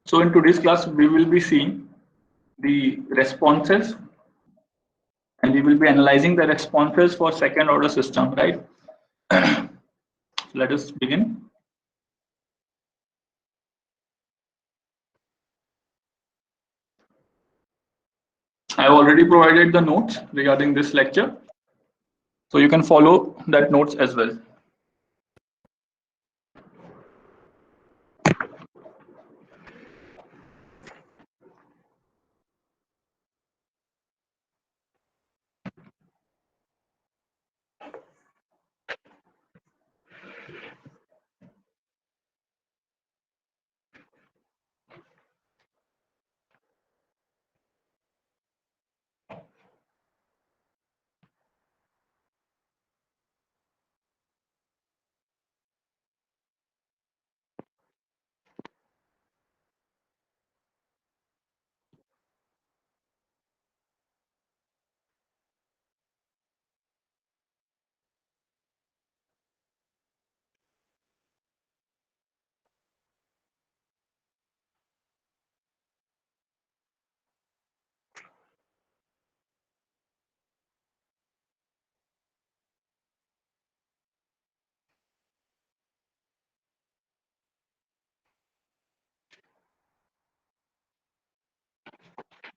So in today's class, we will be seeing the responses and we will be analyzing the responses for second order system, right? Let us begin. I have already provided the notes regarding this lecture, so you can follow that notes as well.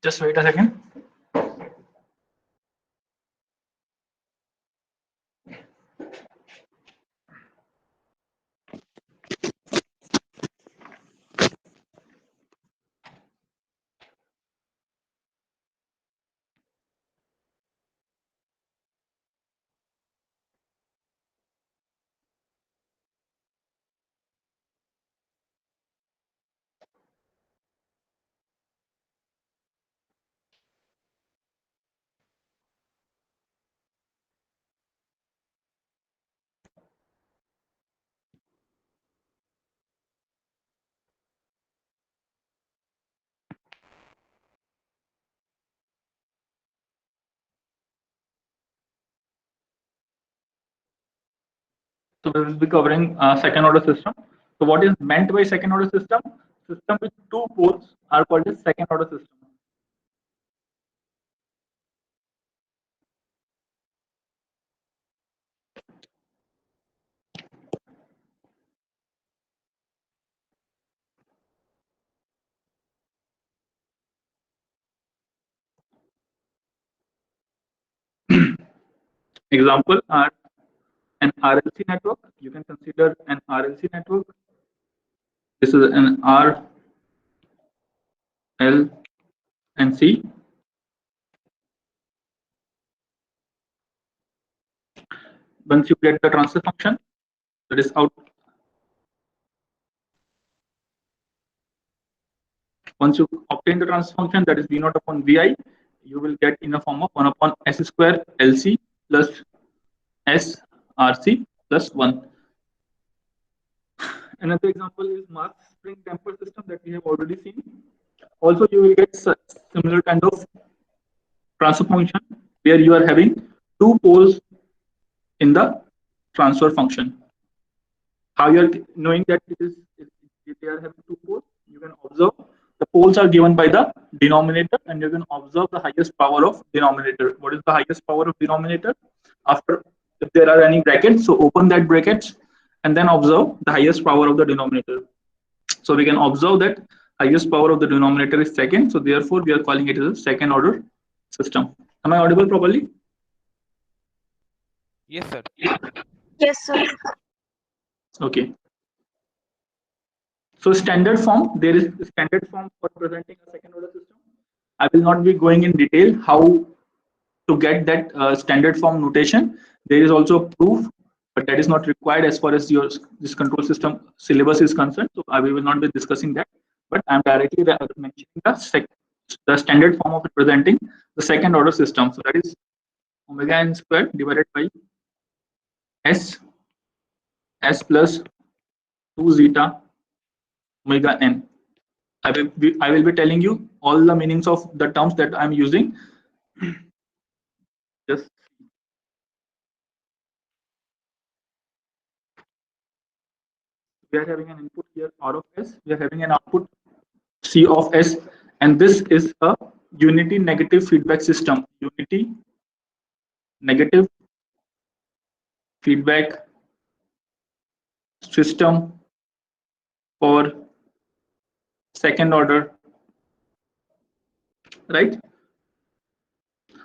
Just wait a second. So we will be covering second order system. So what is meant by second order system? System with two poles are called as second order system. Example are an RLC network. You can consider an RLC network. This is an R, L, and C. Once you get the transfer function, that is out. Once you obtain the transfer function, that is V naught upon Vi, you will get in the form of 1 upon S square LC plus S RC plus 1. Another example is mass spring damper system that we have already seen. Also, you will get such similar kind of transfer function where you are having two poles in the transfer function. How you are knowing that they are having two poles? You can observe the poles are given by the denominator, and you can observe the highest power of denominator. What is the highest power of denominator? After, if there are any brackets, so open that brackets and then observe the highest power of the denominator. So we can observe that highest power of the denominator is second. So therefore, we are calling it as a second order system. Am I audible properly? Yes, sir. Yes, sir. Okay. So standard form, there is standard form for presenting a second order system. I will not be going in detail how to get that standard form notation. There is also a proof, but that is not required as far as your this control system syllabus is concerned. So I will not be discussing that, but I am directly mentioning the standard form of representing the second order system. So that is omega n squared divided by s plus 2 zeta omega n. I will be telling you all the meanings of the terms that I am using. Just we are having an input here R of S. We are having an output C of S, and this is a unity negative feedback system. Unity negative feedback system for second order, right?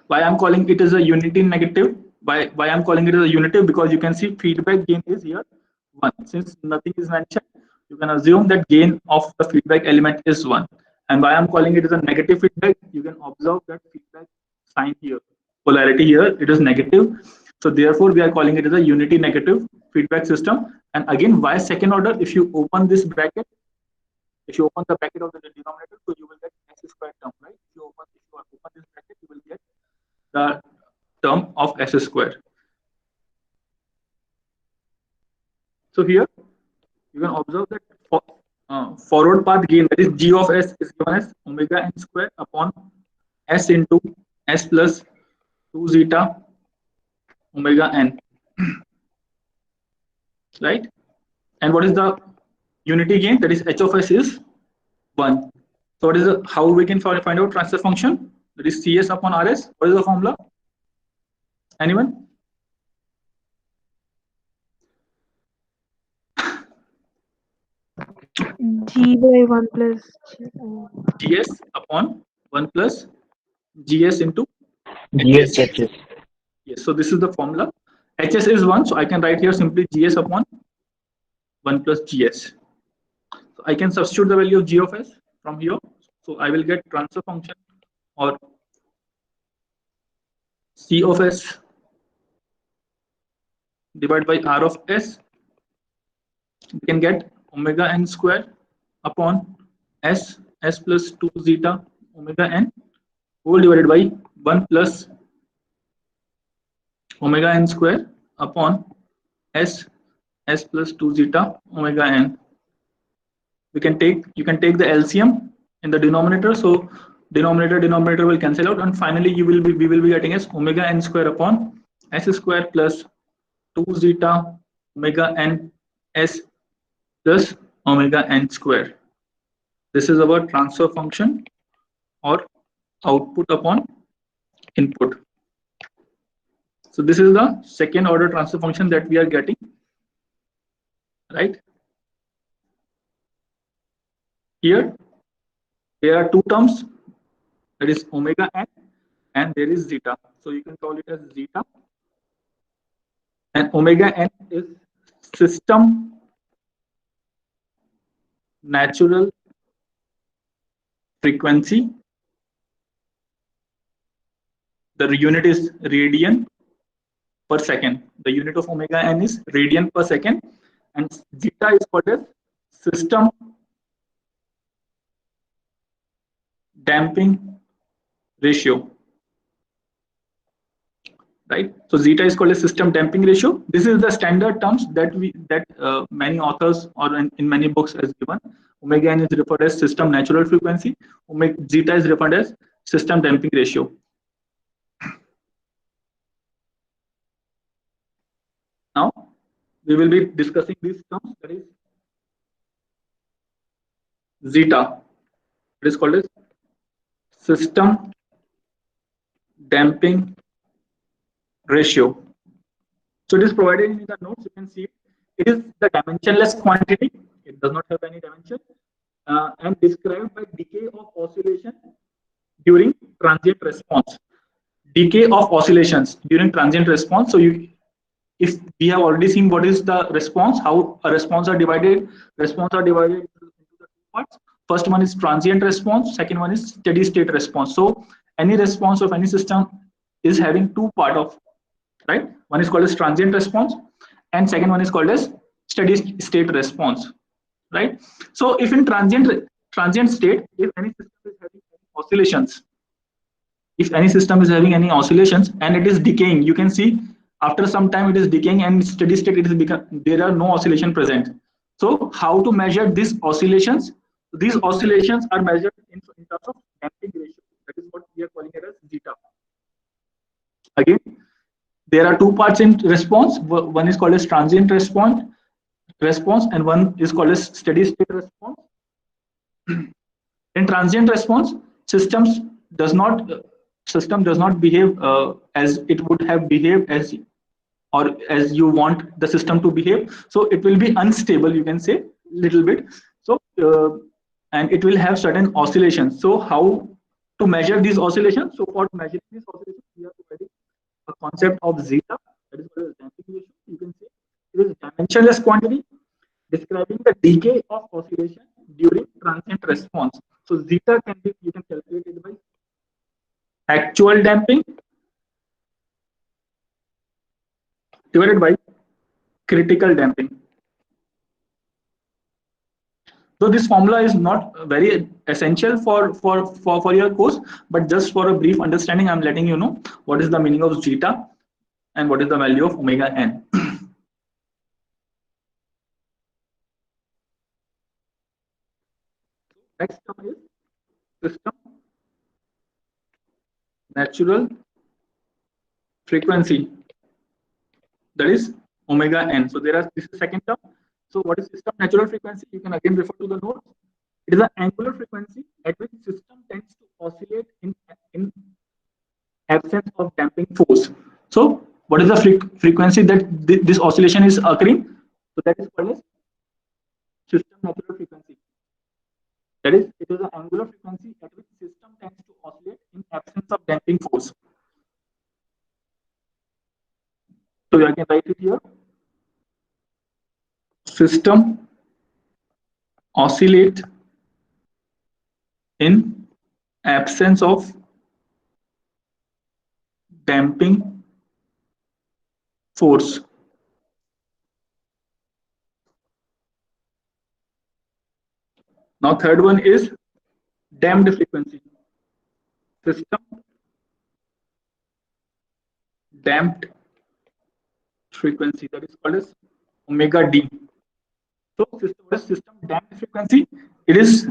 Why I'm calling it as a unity negative? Why I'm calling it as a unitive? Because you can see feedback gain is here 1. Since nothing is mentioned, you can assume that gain of the feedback element is 1. And why I'm calling it as a negative feedback? You can observe that feedback sign here, polarity here, it is negative. So therefore, we are calling it as a unity negative feedback system. And again, why second order? If you open this bracket, if you open the bracket of the denominator, so you will get s squared term, right? If you open this bracket, you will get the term of s square. So here you can observe that forward path gain, that is g of s, is given as omega n square upon s into s plus 2 zeta omega n, right? And what is the unity gain? That is h of s is 1. So what is the, how we can find out transfer function? That is cs upon rs. What is the formula? Anyone? G by 1 plus gs upon 1 plus gs into Yes, hs. yes. Yes, so this is the formula. hs is 1, so I can write here simply gs upon 1 plus gs. So I can substitute the value of g of s from here. So I will get transfer function or c of s divided by r of s. We can get omega n square upon s plus 2 zeta omega n whole divided by 1 plus omega n square upon s plus 2 zeta omega n. You can take the LCM in the denominator, so denominator will cancel out, and finally we will be getting as omega n square upon s square plus 2 zeta omega n s plus omega n square. This is our transfer function or output upon input. So this is the second order transfer function that we are getting, right? Here there are two terms, that is omega n and there is zeta. So you can call it as zeta, and omega n is system natural frequency. The unit is radian per second. The unit of omega n is radian per second, and zeta is called as system damping ratio, right? So zeta is called a system damping ratio. This is the standard terms that many authors or in many books has given. Omega n is referred as system natural frequency. Zeta is referred as system damping ratio. Now we will be discussing these terms. That is zeta. It is called as system damping ratio. So it is provided in the notes. You can see it is the dimensionless quantity. It does not have any dimension, and described by decay of oscillation during transient response. Decay of oscillations during transient response. So if we have already seen what is the response, how a response are divided. Response are divided into the two parts. First one is transient response. Second one is steady state response. So any response of any system is having two part of, right? One is called as transient response, and second one is called as steady state response, right? So if in transient state, if any system is having any oscillations, if any system is having any oscillations and it is decaying, you can see after some time it is decaying, and steady state it is there are no oscillation present. So how to measure these oscillations? These oscillations are measured in terms of damping ratio. That is what we are calling it as zeta. Again, there are two parts in response. One is called as transient response, and one is called as steady state response. In transient response, systems does not system does not behave as it would have behaved as or as you want the system to behave. So it will be unstable, you can say, little bit. So and it will have certain oscillations. So how to measure these oscillations? So for measuring these oscillations, we are providing a concept of zeta, that is called as damping ratio. You can say it is dimensionless quantity describing the decay of oscillation during transient response. So zeta can be, you can calculate it by actual damping divided by critical damping. So this formula is not very essential for your course, but just for a brief understanding, I'm letting you know what is the meaning of zeta and what is the value of omega n. Next term is system natural frequency, that is omega n. So there are, this is second term. So what is system natural frequency? You can again refer to the notes. It is the angular frequency at which system tends to oscillate in absence of damping force. So what is the frequency that this oscillation is occurring? So that is called as system natural frequency. That is, it is the angular frequency at which system tends to oscillate in absence of damping force. So I can write it here. System oscillate in absence of damping force. Now third one is damped frequency. System damped frequency, that is called as omega d. So system damped frequency, it is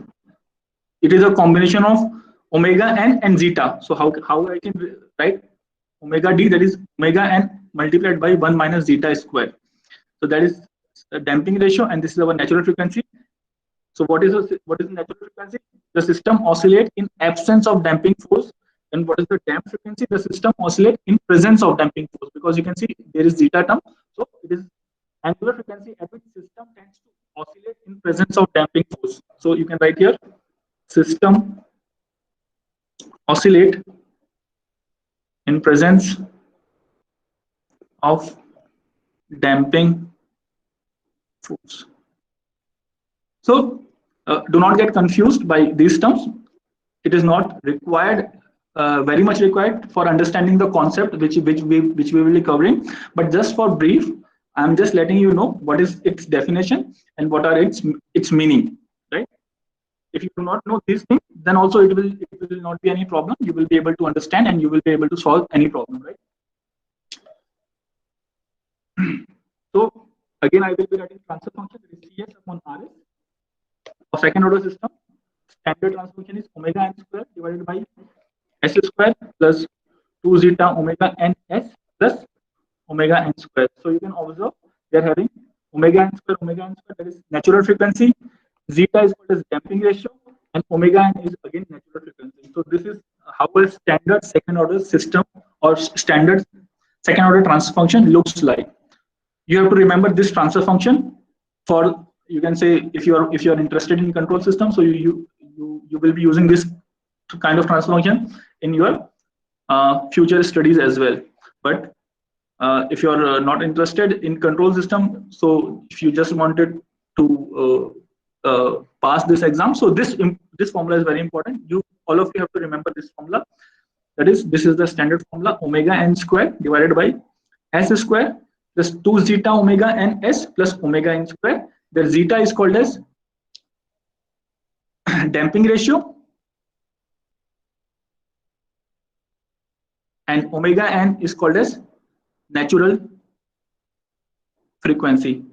a combination of omega n and zeta. So how I can write omega d, that is omega n multiplied by 1 minus zeta square. So that is a damping ratio, and this is our natural frequency. So what is the natural frequency? The system oscillate in absence of damping force. And what is the damped frequency? The system oscillate in presence of damping force, because you can see there is zeta term. So it is angular frequency at which system tends to oscillate in presence of damping force. So you can write here system oscillate in presence of damping force. So do not get confused by these terms. It is not required, very much required for understanding the concept which we will be covering. But just for brief, I'm just letting you know what is its definition and what are its meaning. Right? If you do not know these things, then also it will not be any problem. You will be able to understand and you will be able to solve any problem. Right? So again, I will be writing transfer function, that is Cs upon Rs. For second order system, standard transfer function is omega n square divided by s square plus 2 zeta omega n s plus omega n square. So you can observe they are having omega n square, that is natural frequency, zeta is called as damping ratio, and omega n is again natural frequency. So this is how a standard second order system or standard second order transfer function looks like. You have to remember this transfer function for, you can say, if you are interested in control system, so you will be using this kind of transfer function in your future studies as well. But if you are not interested in control system, so if you just wanted to pass this exam, so this formula is very important. All of you have to remember this formula. That is, this is the standard formula: omega n square divided by s square plus 2 zeta omega n s plus omega n square. The zeta is called as damping ratio, and omega n is called as natural frequency.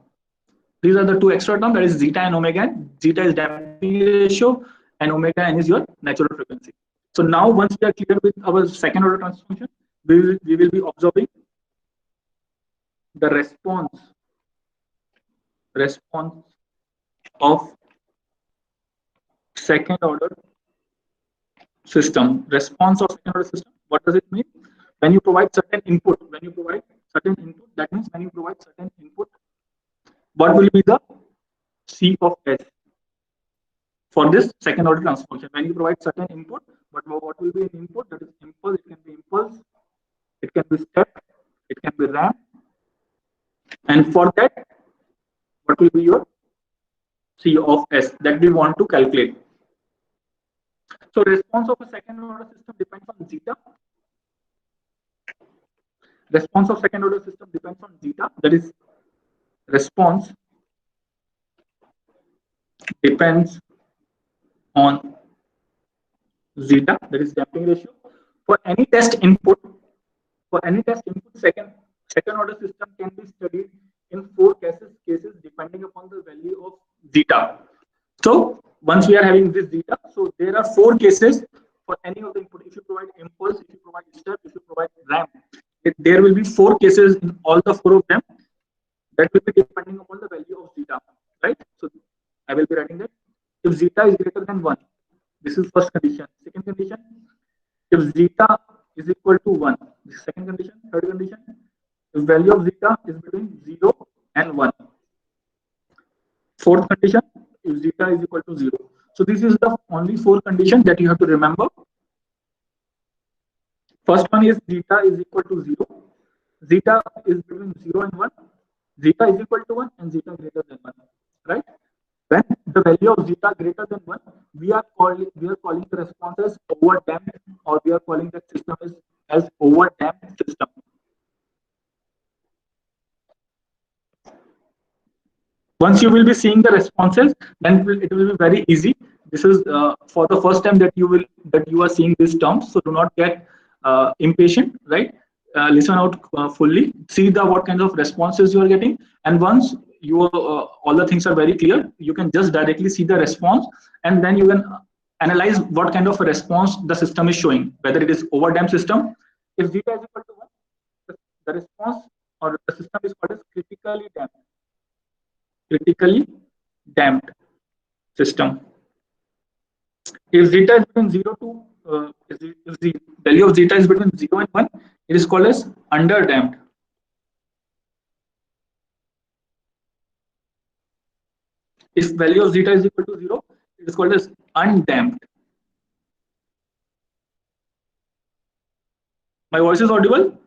These are the two extra terms, that is zeta and omega n. Zeta is damping ratio and omega n is your natural frequency. So now once we are clear with our second order transfer function, we will be observing the response of second order system. Response of second order system. What does it mean? When you provide certain input, that means when you provide certain input, what will be the C of S for this second order transfer function? When you provide certain input, but what will be an input? That is impulse. It can be impulse, it can be step, it can be ramp, and for that, what will be your C of S that we want to calculate? So response of a second order system depends on zeta. Response of second order system depends on zeta. That is, response depends on zeta. That is damping ratio. For any test input, second order system can be studied in 4 cases depending upon the value of zeta. So once we are having this zeta, so there are 4 cases for any of the input. If you provide impulse, if you provide step, if you provide ramp, there will be 4 cases in all the 4 of them. That will be depending upon the value of zeta, right? So I will be writing that if zeta is greater than 1, this is first condition. Second condition, if zeta is equal to 1, this is second condition. Third condition, if value of zeta is between 0 and 1. Fourth condition, if zeta is equal to 0. So this is the only 4 conditions that you have to remember. First one is zeta is equal to 0. Zeta is between 0 and 1. Zeta is equal to 1 and zeta greater than 1. Right? When the value of zeta greater than 1, we are calling the response as overdamped, or we are calling that system as overdamped system. Once you will be seeing the responses, then it will be very easy. This is for the first time that you are seeing these terms, so do not get impatient, right? Listen out fully, see what kinds of responses you are getting, and once all the things are very clear, you can just directly see the response, and then you can analyze what kind of a response the system is showing, whether it is overdamped system. If zeta is equal to 1, the response or the system is called as critically damped system. If zeta is between 0 to if the value of zeta is between 0 and 1, it is called as underdamped. If value of zeta is equal to 0, it is called as undamped. My voice is audible?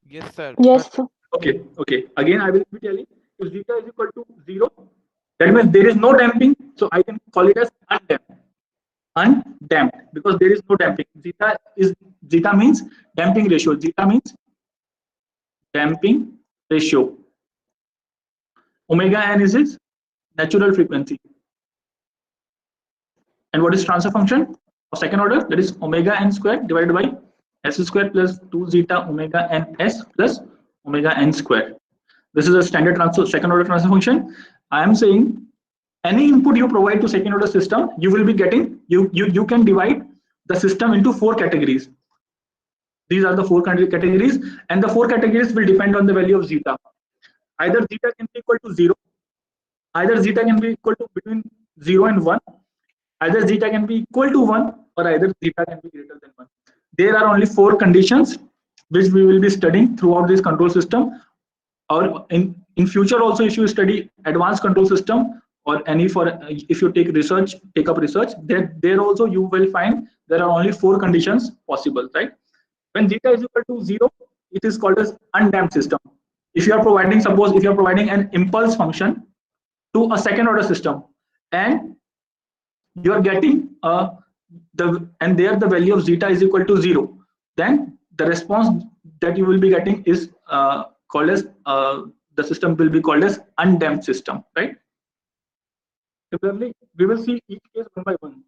Yes, sir. Yes, sir. Okay. Again, I will be telling, if zeta is equal to 0, that means there is no damping, so I can call it as undamped because there is no damping. Zeta means damping ratio. Zeta means damping ratio. Omega n is its natural frequency. And what is transfer function of second order? That is omega n squared divided by s squared plus 2 zeta omega n s plus omega n squared. This is a standard second order transfer function. I am saying any input you provide to second order system, you will be getting, you can divide the system into 4 categories. These are the 4 categories, and the 4 categories will depend on the value of zeta. Either zeta can be equal to 0, either zeta can be equal to between 0 and 1, either zeta can be equal to 1, or either zeta can be greater than 1. There are only 4 conditions which we will be studying throughout this control system, or in future also, if you study advanced control system or if you take up research, there also you will find there are only 4 conditions possible, right? When zeta is equal to 0, it is called as undamped system. If you are providing an impulse function to a second order system, and you are getting the value of zeta is equal to 0, then the response that you will be getting is called as the system will be called as undamped system, right? Similarly, we will see each case one by one.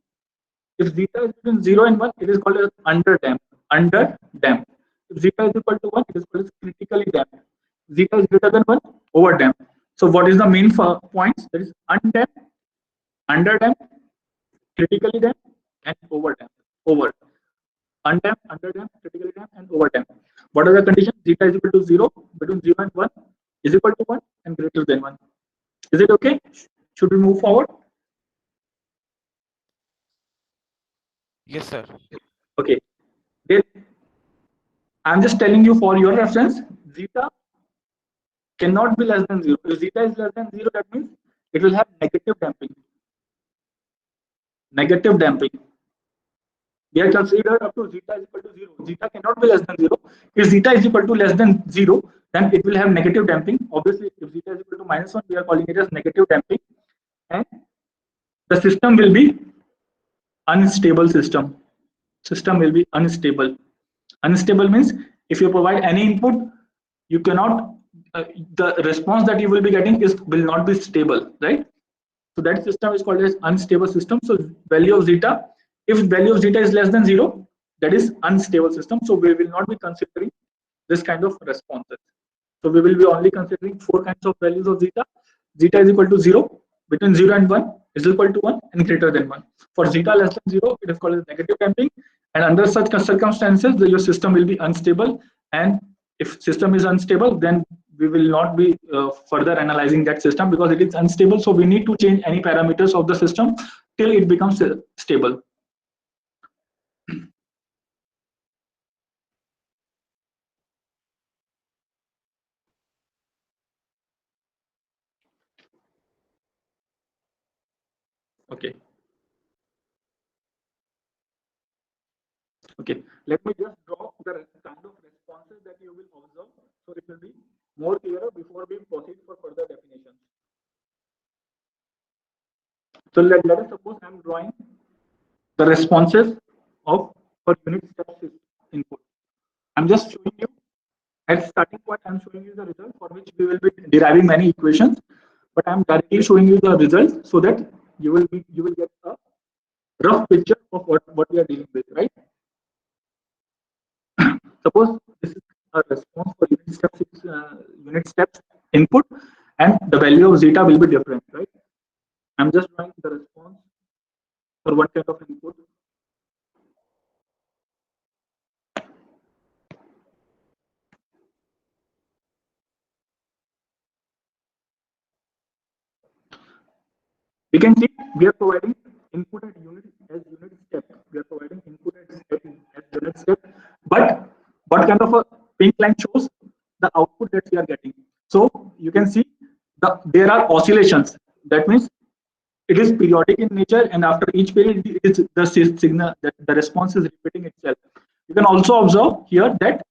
If zeta is between 0 and 1, it is called as underdamped. If zeta is equal to 1, it is called as critically damped. Zeta is greater than 1, overdamped. So what is the main points? That is undamped, underdamped, critically damped, and overdamped. Undamped, underdamped, critically damped, and overdamped. What are the conditions? Zeta is equal to 0, between 0 and 1, is equal to 1, and greater than 1. Is it okay? Should we move forward? Yes, sir. Okay. Then I'm just telling you for your reference, zeta cannot be less than 0. If zeta is less than 0, that means it will have negative damping. Negative damping. We have considered up to zeta is equal to 0. Zeta cannot be less than 0. If zeta is equal to less than 0, then it will have negative damping. Obviously, if zeta is equal to -1, we are calling it as negative damping. And the system will be unstable system. System will be unstable. Unstable means if you provide any input, you cannot, the response that you will be getting will not be stable, right? So that system is called as unstable system. So value of zeta, if value of zeta is less than 0, that is unstable system. So we will not be considering this kind of responses. So we will be only considering 4 kinds of values of zeta. Zeta is equal to 0, between 0 and 1 is equal to 1, and greater than 1. For zeta less than 0, it is called as negative damping. And under such circumstances, your system will be unstable. And if system is unstable, then we will not be further analyzing that system because it is unstable. So we need to change any parameters of the system till it becomes stable. Okay. Okay. Let me just draw the kind of responses that you will observe, so it will be more clearer before we proceed for further definitions. So let us suppose I'm drawing the responses of for unit steps input. I'm just showing you at starting point. I'm showing you the result for which we will be deriving many equations, but I'm directly showing you the result so that you will get a rough picture of what we are dealing with, right? Suppose this is a response for unit steps input, and the value of zeta will be different, right? I'm just drawing the response for one kind of input. We can see we are providing input at unit step. We are providing input at unit step. But what kind of a pink line shows the output that we are getting? So you can see there are oscillations. That means it is periodic in nature, and after each period, it is the signal that the response is repeating itself. You can also observe here that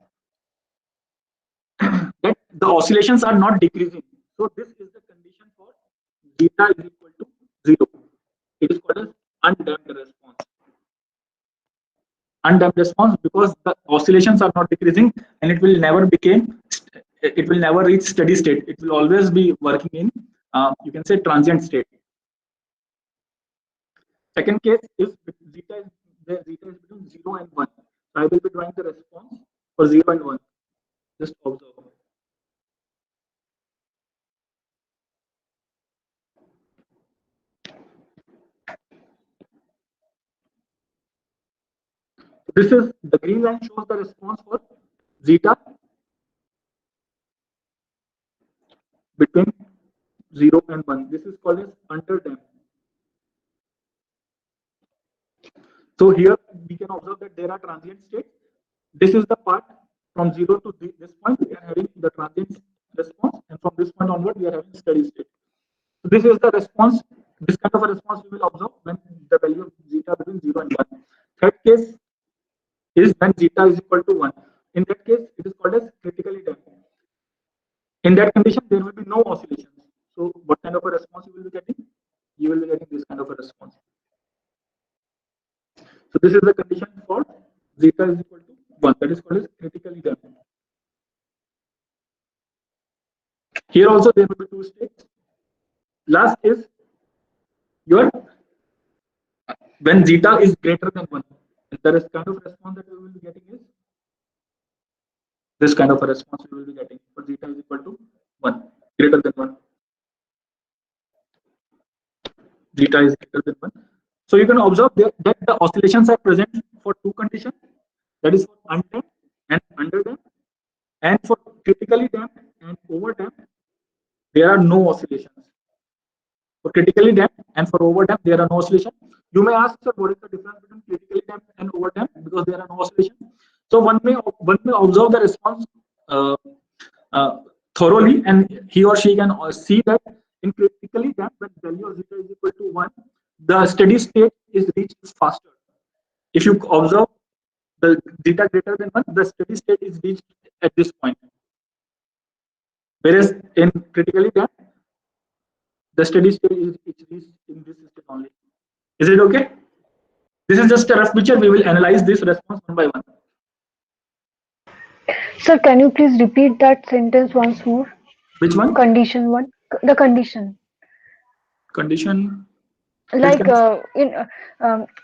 that the oscillations are not decreasing. So this is the condition for zeta is equal to 0. It is called as undamped response. Undamped response because the oscillations are not decreasing, and it will never reach steady state. It will always be working in you can say transient state. Second case is zeta is between 0 and 1. So I will be drawing the response for 0 and 1. Just observe. This is the green line shows the response for zeta between 0 and 1. This is called as underdamped. So here we can observe that there are transient states. This is the part from 0 to this point we are having the transient response, and from this point onward we are having steady state. So this is the response. This kind of a response we will observe when the value of zeta between 0 and 1. Third case is when zeta is equal to 1. In that case, it is called as critically damped. In that condition, there will be no oscillations. So what kind of a response you will be getting? You will be getting this kind of a response. So this is the condition for zeta is equal to 1. That is called as critically damped. Here also there will be 2 states. Last is your when zeta is greater than 1. And there is kind of response that we will be getting is this kind of a response we will be getting for zeta is equal to 1, greater than 1. Zeta is greater than 1. So you can observe that the oscillations are present for 2 conditions, that is for undamped and underdamped, and for critically damped and overdamped, there are no oscillations. For critically damped and for overdamped, there are no oscillation. You may ask, sir, what is the difference between critically damped and overdamped? Because there are no oscillation. So one may observe the response uh, uh, thoroughly, and he or she can see that in critically damped, when value of zeta is equal to 1, the steady state is reached faster. If you observe the zeta greater than 1, the steady state is reached at this point. Whereas in critically damped, the steady state is reached in this state only. Is it okay? This is just a rough picture. We will analyze this response one by one. Sir, can you please repeat that sentence once more? Which one? Condition one. The condition. Condition. Like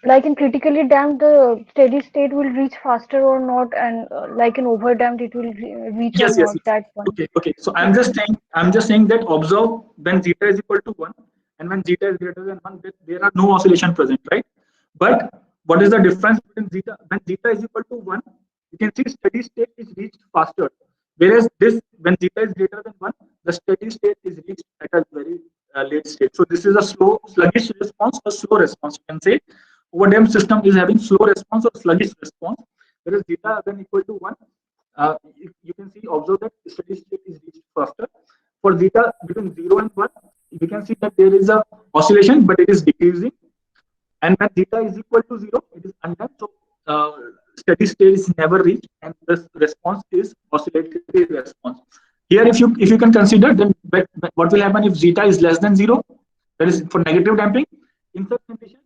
like in critically damped, the steady state will reach faster or not, and like in overdamped, it will reach or Yes, yes, not. yes. That one. Okay. So I'm just saying that observe when zeta is equal to 1 and when zeta is greater than 1, there are no oscillation present, right? But what is the difference between zeta? When zeta is equal to 1, you can see steady state is reached faster. Whereas this, when zeta is greater than 1, the steady state is reached at a very late state. So this is a sluggish response or slow response. You can say overdamped system is having slow response or sluggish response. Whereas zeta when equal to 1, you can see observe that steady state is reached faster. For zeta between 0 and 1, we can see that there is a oscillation, but it is decreasing. And when zeta is equal to 0, it is undamped. So steady state is never reached, and the response is oscillatory response. Here, if you can consider, then what will happen if zeta is less than 0? That is for negative damping. In such condition,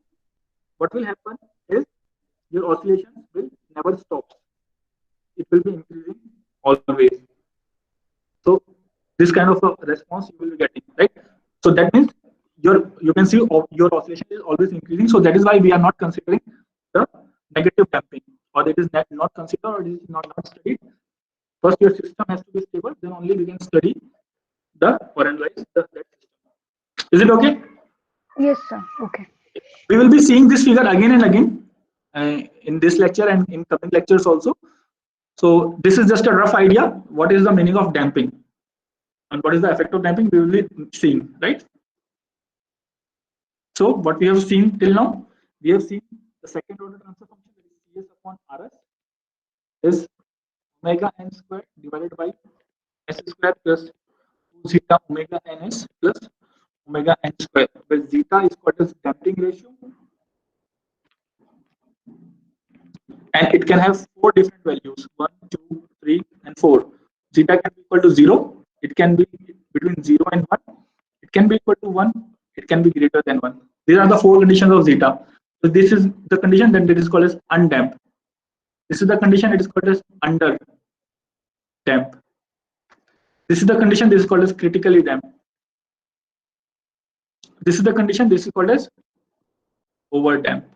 what will happen is your oscillation will never stop. It will be increasing always. So this kind of a response you will be getting, right? So that means you can see your oscillation is always increasing. So that is why we are not considering the negative damping, or it is not considered, or it is not studied. First, your system has to be stable. Then only we can study or analyze that system. Is it okay? Yes, sir. Okay. We will be seeing this figure again and again in this lecture and in coming lectures also. So this is just a rough idea. What is the meaning of damping and what is the effect of damping? We will be seeing, right? So what we have seen till now, we have seen the second order transfer function, that is Cs upon Rs, is omega n squared divided by s squared plus 2 zeta omega ns plus omega n squared, where zeta is called as damping ratio, and it can have 4 different values: 1, 2, 3, and 4. Zeta can be equal to 0. It can be between 0 and 1. It can be equal to 1. It can be greater than 1. These are the 4 conditions of zeta. So this is the condition that it is called as undamped. This is the condition it is called as under damped. This is the condition this is called as critically damped. This is the condition this is called as over damped.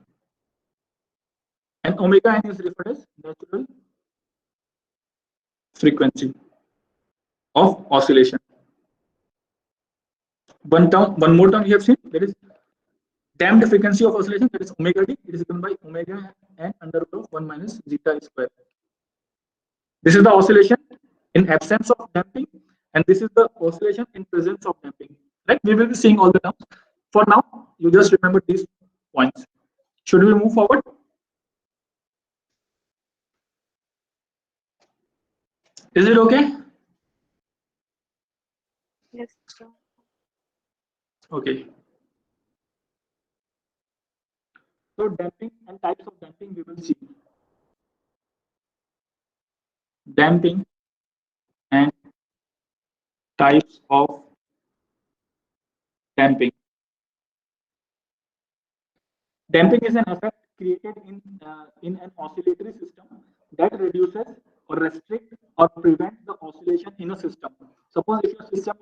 And omega n is referred as natural frequency of oscillation. One more term you have seen, that is damped frequency of oscillation, that is omega d. It is given by omega n under root of 1 minus zeta square. This is the oscillation in absence of damping, and this is the oscillation in presence of damping. Right? We will be seeing all the terms. For now, you just remember these points. Should we move forward? Is it okay? Yes, sir. Okay. So damping and types of damping we will see. Damping and types of damping. Damping is an effect created in an oscillatory system that reduces or restricts or prevents the oscillation in a system. Suppose if your system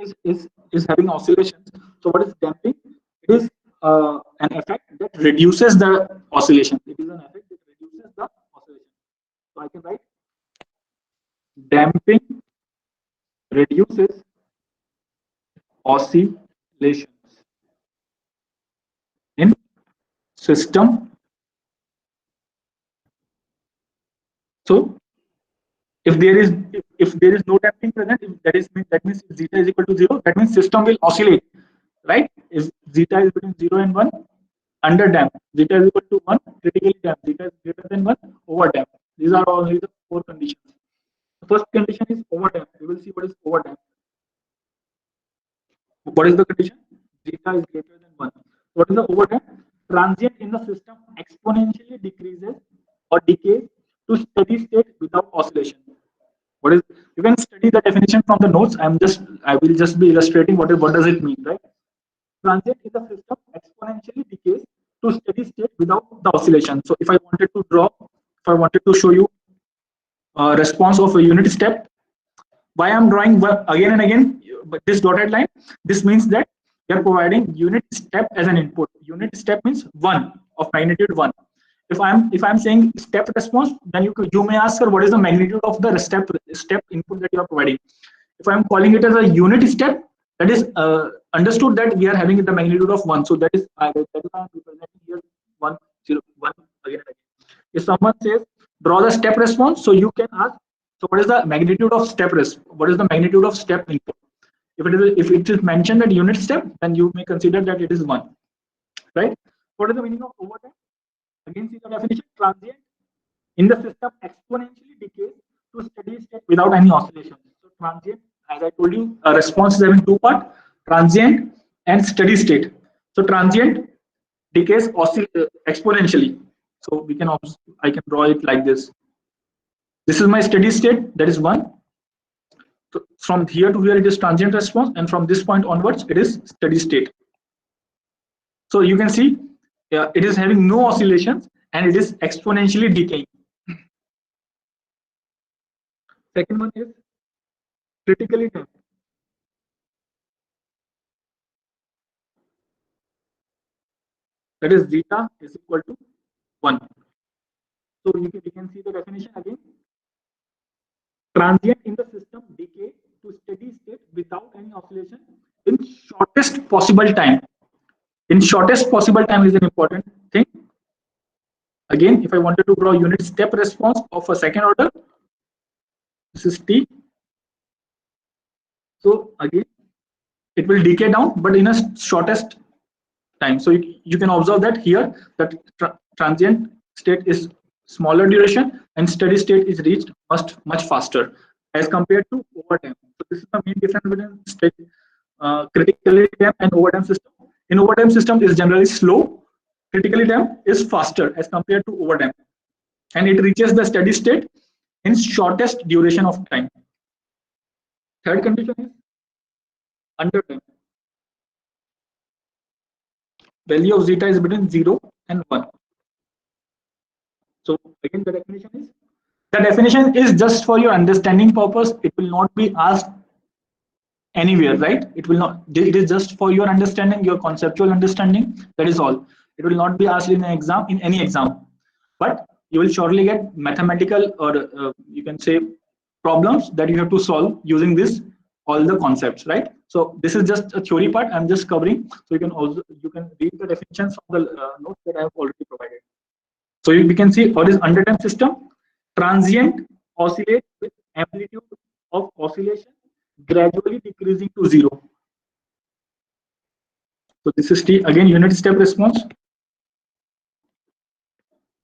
is having oscillations, so what is damping? It is an effect that reduces the oscillation. It is an effect that reduces the oscillation. So I can write damping reduces oscillations in system. So if there is no damping present, that means if zeta is equal to 0, that means system will oscillate. right? If zeta is between 0 and 1, under damped, zeta is equal to 1, critically damped, zeta is greater than 1, over damped. These are only the 4 conditions. The first condition is over damped. We will see what is over damped. What is the condition? Zeta is greater than 1. What is the over damped? Transient in the system exponentially decreases or decays to steady state without oscillation. What is, you can study the definition from the notes. I will just be illustrating what does it mean, right? Transient in the system exponentially decays to steady state without the oscillation. So if I wanted to show you a response of a unit step, why I'm drawing again and again but this dotted line, this means that we are providing unit step as an input. Unit step means 1 of magnitude 1. If I'm saying step response, then you may ask, sir, what is the magnitude of the step input that you are providing? If I'm calling it as a unit step, that is understood that we are having the magnitude of 1. So that is why I'm representing here 1 0 1 again and again. If someone says draw the step response, so you can ask, so what is the magnitude of what is the magnitude of step input? If it is mentioned that unit step, then you may consider that it is 1, right? What is the meaning of overtime? Again, see the definition: transient in the system exponentially decays to steady state without any oscillation. So transient, as I told you, a response is having two parts: transient and steady state. So transient decays exponentially. So I can draw it like this. This is my steady state, that is 1. So from here to here it is transient response, and from this point onwards it is steady state. So you can see it is having no oscillations and it is exponentially decaying. Second one is critically damped. That is zeta is equal to 1. So we can see the definition again. Transient in the system decay to steady state without any oscillation in shortest possible time. In shortest possible time is an important thing. Again, if I wanted to draw unit step response of a second order, this is T. So again, it will decay down, but in a shortest time. So you can observe that here that transient state is smaller duration and steady state is reached much faster as compared to overtime. So this is the main difference between critically damped and overtime system. In overtime system is generally slow. Critically damped is faster as compared to overtime, and it reaches the steady state in shortest duration of time. Third condition is underdamped. Value of zeta is between 0 and 1. So again, the definition is just for your understanding purpose. It will not be asked anywhere, right? It will not. It is just for your understanding, your conceptual understanding. That is all. It will not be asked in any exam. But you will surely get mathematical or you can say problems that you have to solve using all the concepts, right? So this is just a theory part I'm just covering. So you can read the definitions from the notes that I have already provided. So we can see what is underdamped system. Transient oscillate with amplitude of oscillation gradually decreasing to 0. So this is T, again unit step response.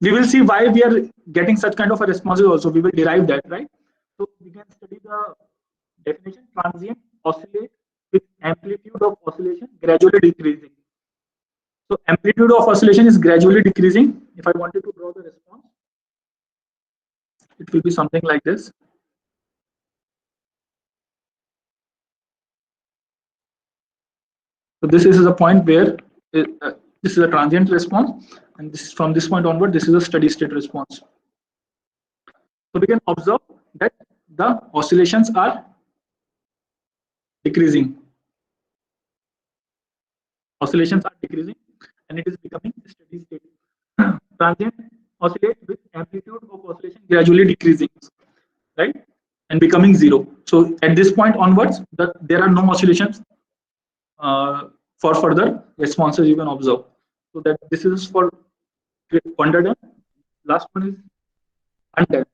We will see why we are getting such kind of a responses also. We will derive that, right? So we can study the definition: transient oscillate with amplitude of oscillation gradually decreasing. So amplitude of oscillation is gradually decreasing. If I wanted to draw the response, it will be something like this. So this is a point where this is a transient response, and from this point onward, this is a steady state response. So we can observe that the oscillations are decreasing. Oscillations are decreasing, and it is becoming steady state. Transient oscillate with amplitude of oscillation gradually decreasing, right, and becoming 0. So at this point onwards, there are no oscillations for further responses you can observe. So that this is for underdamped. Last one is undamped.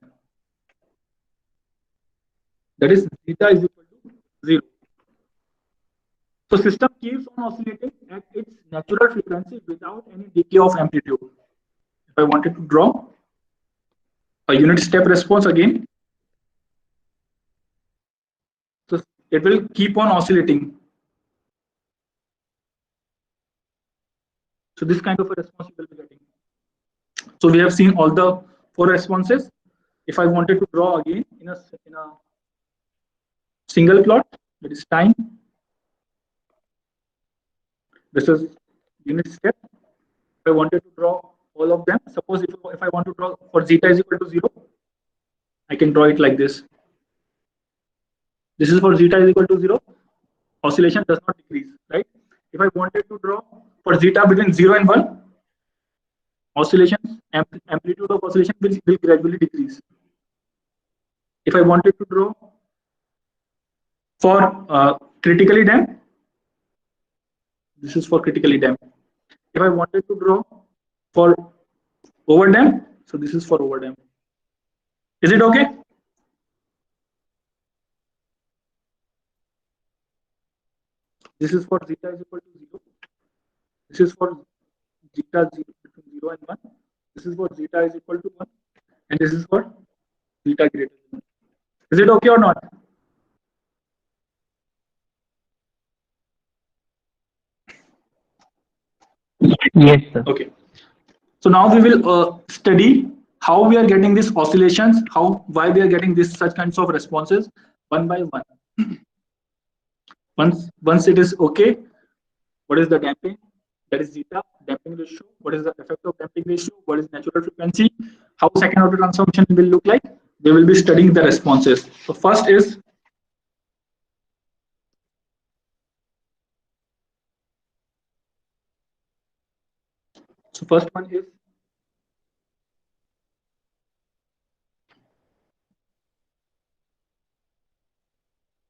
That is zeta is equal to 0. So system keeps on oscillating at its natural frequency without any decay of amplitude. If I wanted to draw a unit step response again, so it will keep on oscillating. So this kind of a response you will be getting. So we have seen all the 4 responses. If I wanted to draw again in a single plot, that is time. This is unit step. If I wanted to draw all of them, suppose if I want to draw for zeta is equal to 0, I can draw it like this. This is for zeta is equal to 0. Oscillation does not decrease, right? If I wanted to draw for zeta between 0 and 1, oscillations, amplitude of oscillation will gradually decrease. If I wanted to draw for critically damped, this is for critically damped. If I wanted to draw for overdamped, so this is for overdamped. Is it okay? This is for zeta is equal to 0. This is for zeta between 0 and 1. This is for zeta is equal to 1. And this is for zeta greater than 1. Is it okay or not? Yes, sir. Okay. So now we will study how we are getting these oscillations, why we are getting this such kinds of responses one by one. Once it is okay, what is the damping? That is zeta, damping ratio. What is the effect of damping ratio? What is natural frequency? How second order transformation will look like? They will be studying the responses. So first is first one is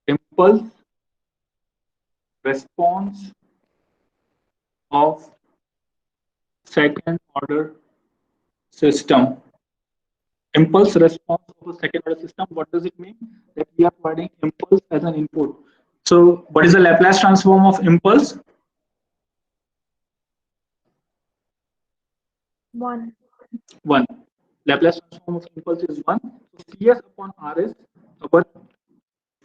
impulse response of second order system. Impulse response of a second order system. What does it mean? That we are providing impulse as an input. So what is the Laplace transform of impulse? 1. 1. Laplace transform of impulse is 1. So Cs upon R is our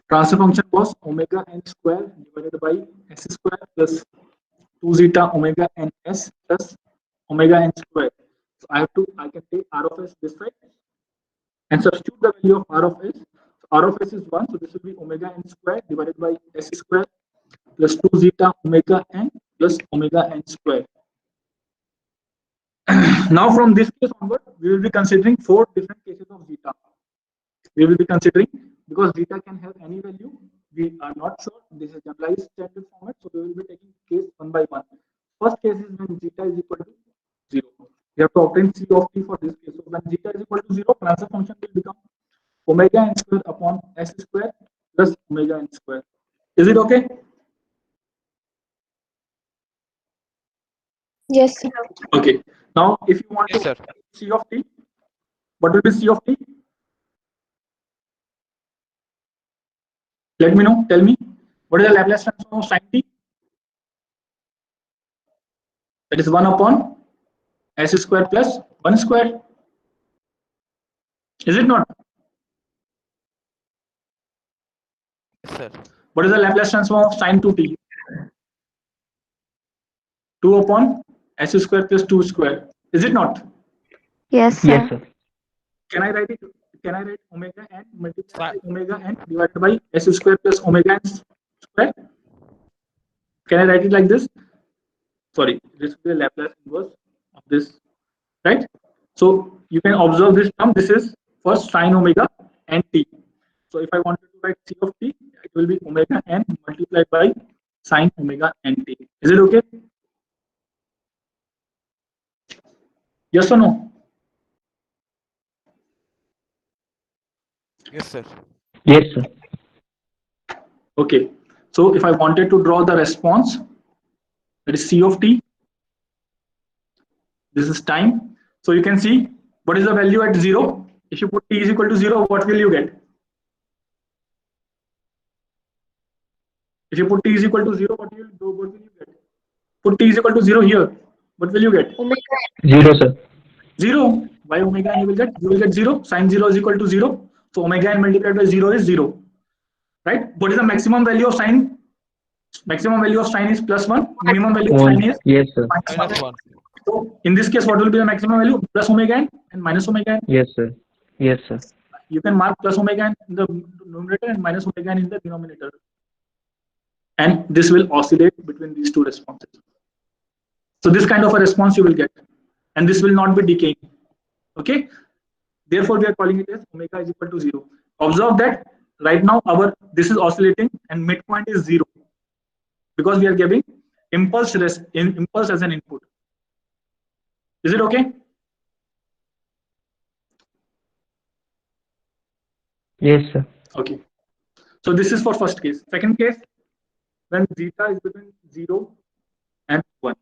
transfer function was omega n square divided by s square plus 2 zeta omega n s plus omega n square. So I can take R of s this side and substitute the value of R of s. So R of s is 1, so this will be omega n square divided by s square plus 2 zeta omega n plus omega n square. Now from this case onward, we will be considering 4 different cases of zeta. We will be considering, because zeta can have any value, we are not sure. This is generalized standard format, so we will be taking case one by one. First case is when zeta is equal to 0. We have to obtain C of t for this case. So when zeta is equal to 0, transfer function will become omega n square upon s square plus omega n square. Is it okay? Yes, sir. Okay. Now, if you want Yes, to sir. C of t, what will be C of t? Let me know. Tell me. What is the Laplace transform of sin t? That is 1 upon s square plus 1 square. Is it not? Yes, sir. What is the Laplace transform of sin 2t? 2 upon s square plus 2 square. Is it not? Yes, sir. Yes, sir. Can I write it? Can I write omega n multiplied Sin- by omega n divided by s square plus omega n square? Can I write it like this? Sorry, this will be the Laplace inverse of this, right? So you can observe this term. This is first sin omega n t. So if I wanted to write C of t, it will be omega n multiplied by sin omega n t. Is it okay? Yes or no? Yes, sir. Yes, sir. Okay. So if I wanted to draw the response, that is C of t, this is time. So you can see what is the value at 0. If you put t is equal to 0, what will you get? If you put t is equal to 0, what will you get? Put t is equal to 0 here. What will you get? Omega. 0, sir. 0. By omega n you will get 0. Sine 0 is equal to 0. So omega n multiplied by 0 is 0. Right? What is the maximum value of sine? Maximum value of sine is +1. Minimum value of 1. sine is Yes, sir. Minus -1. 1. So in this case, what will be the maximum value? Plus omega n and minus omega n. Yes, sir. Yes, sir. You can mark plus omega n in the numerator and minus omega n in the denominator. And this will oscillate between these two responses. So this kind of a response you will get. And this will not be decaying. Okay. Therefore, we are calling it as omega is equal to 0. Observe that right now this is oscillating and midpoint is 0 because we are giving impulse as an input. Is it okay? Yes, sir. Okay. So this is for first case. Second case, when zeta is between 0 and 1.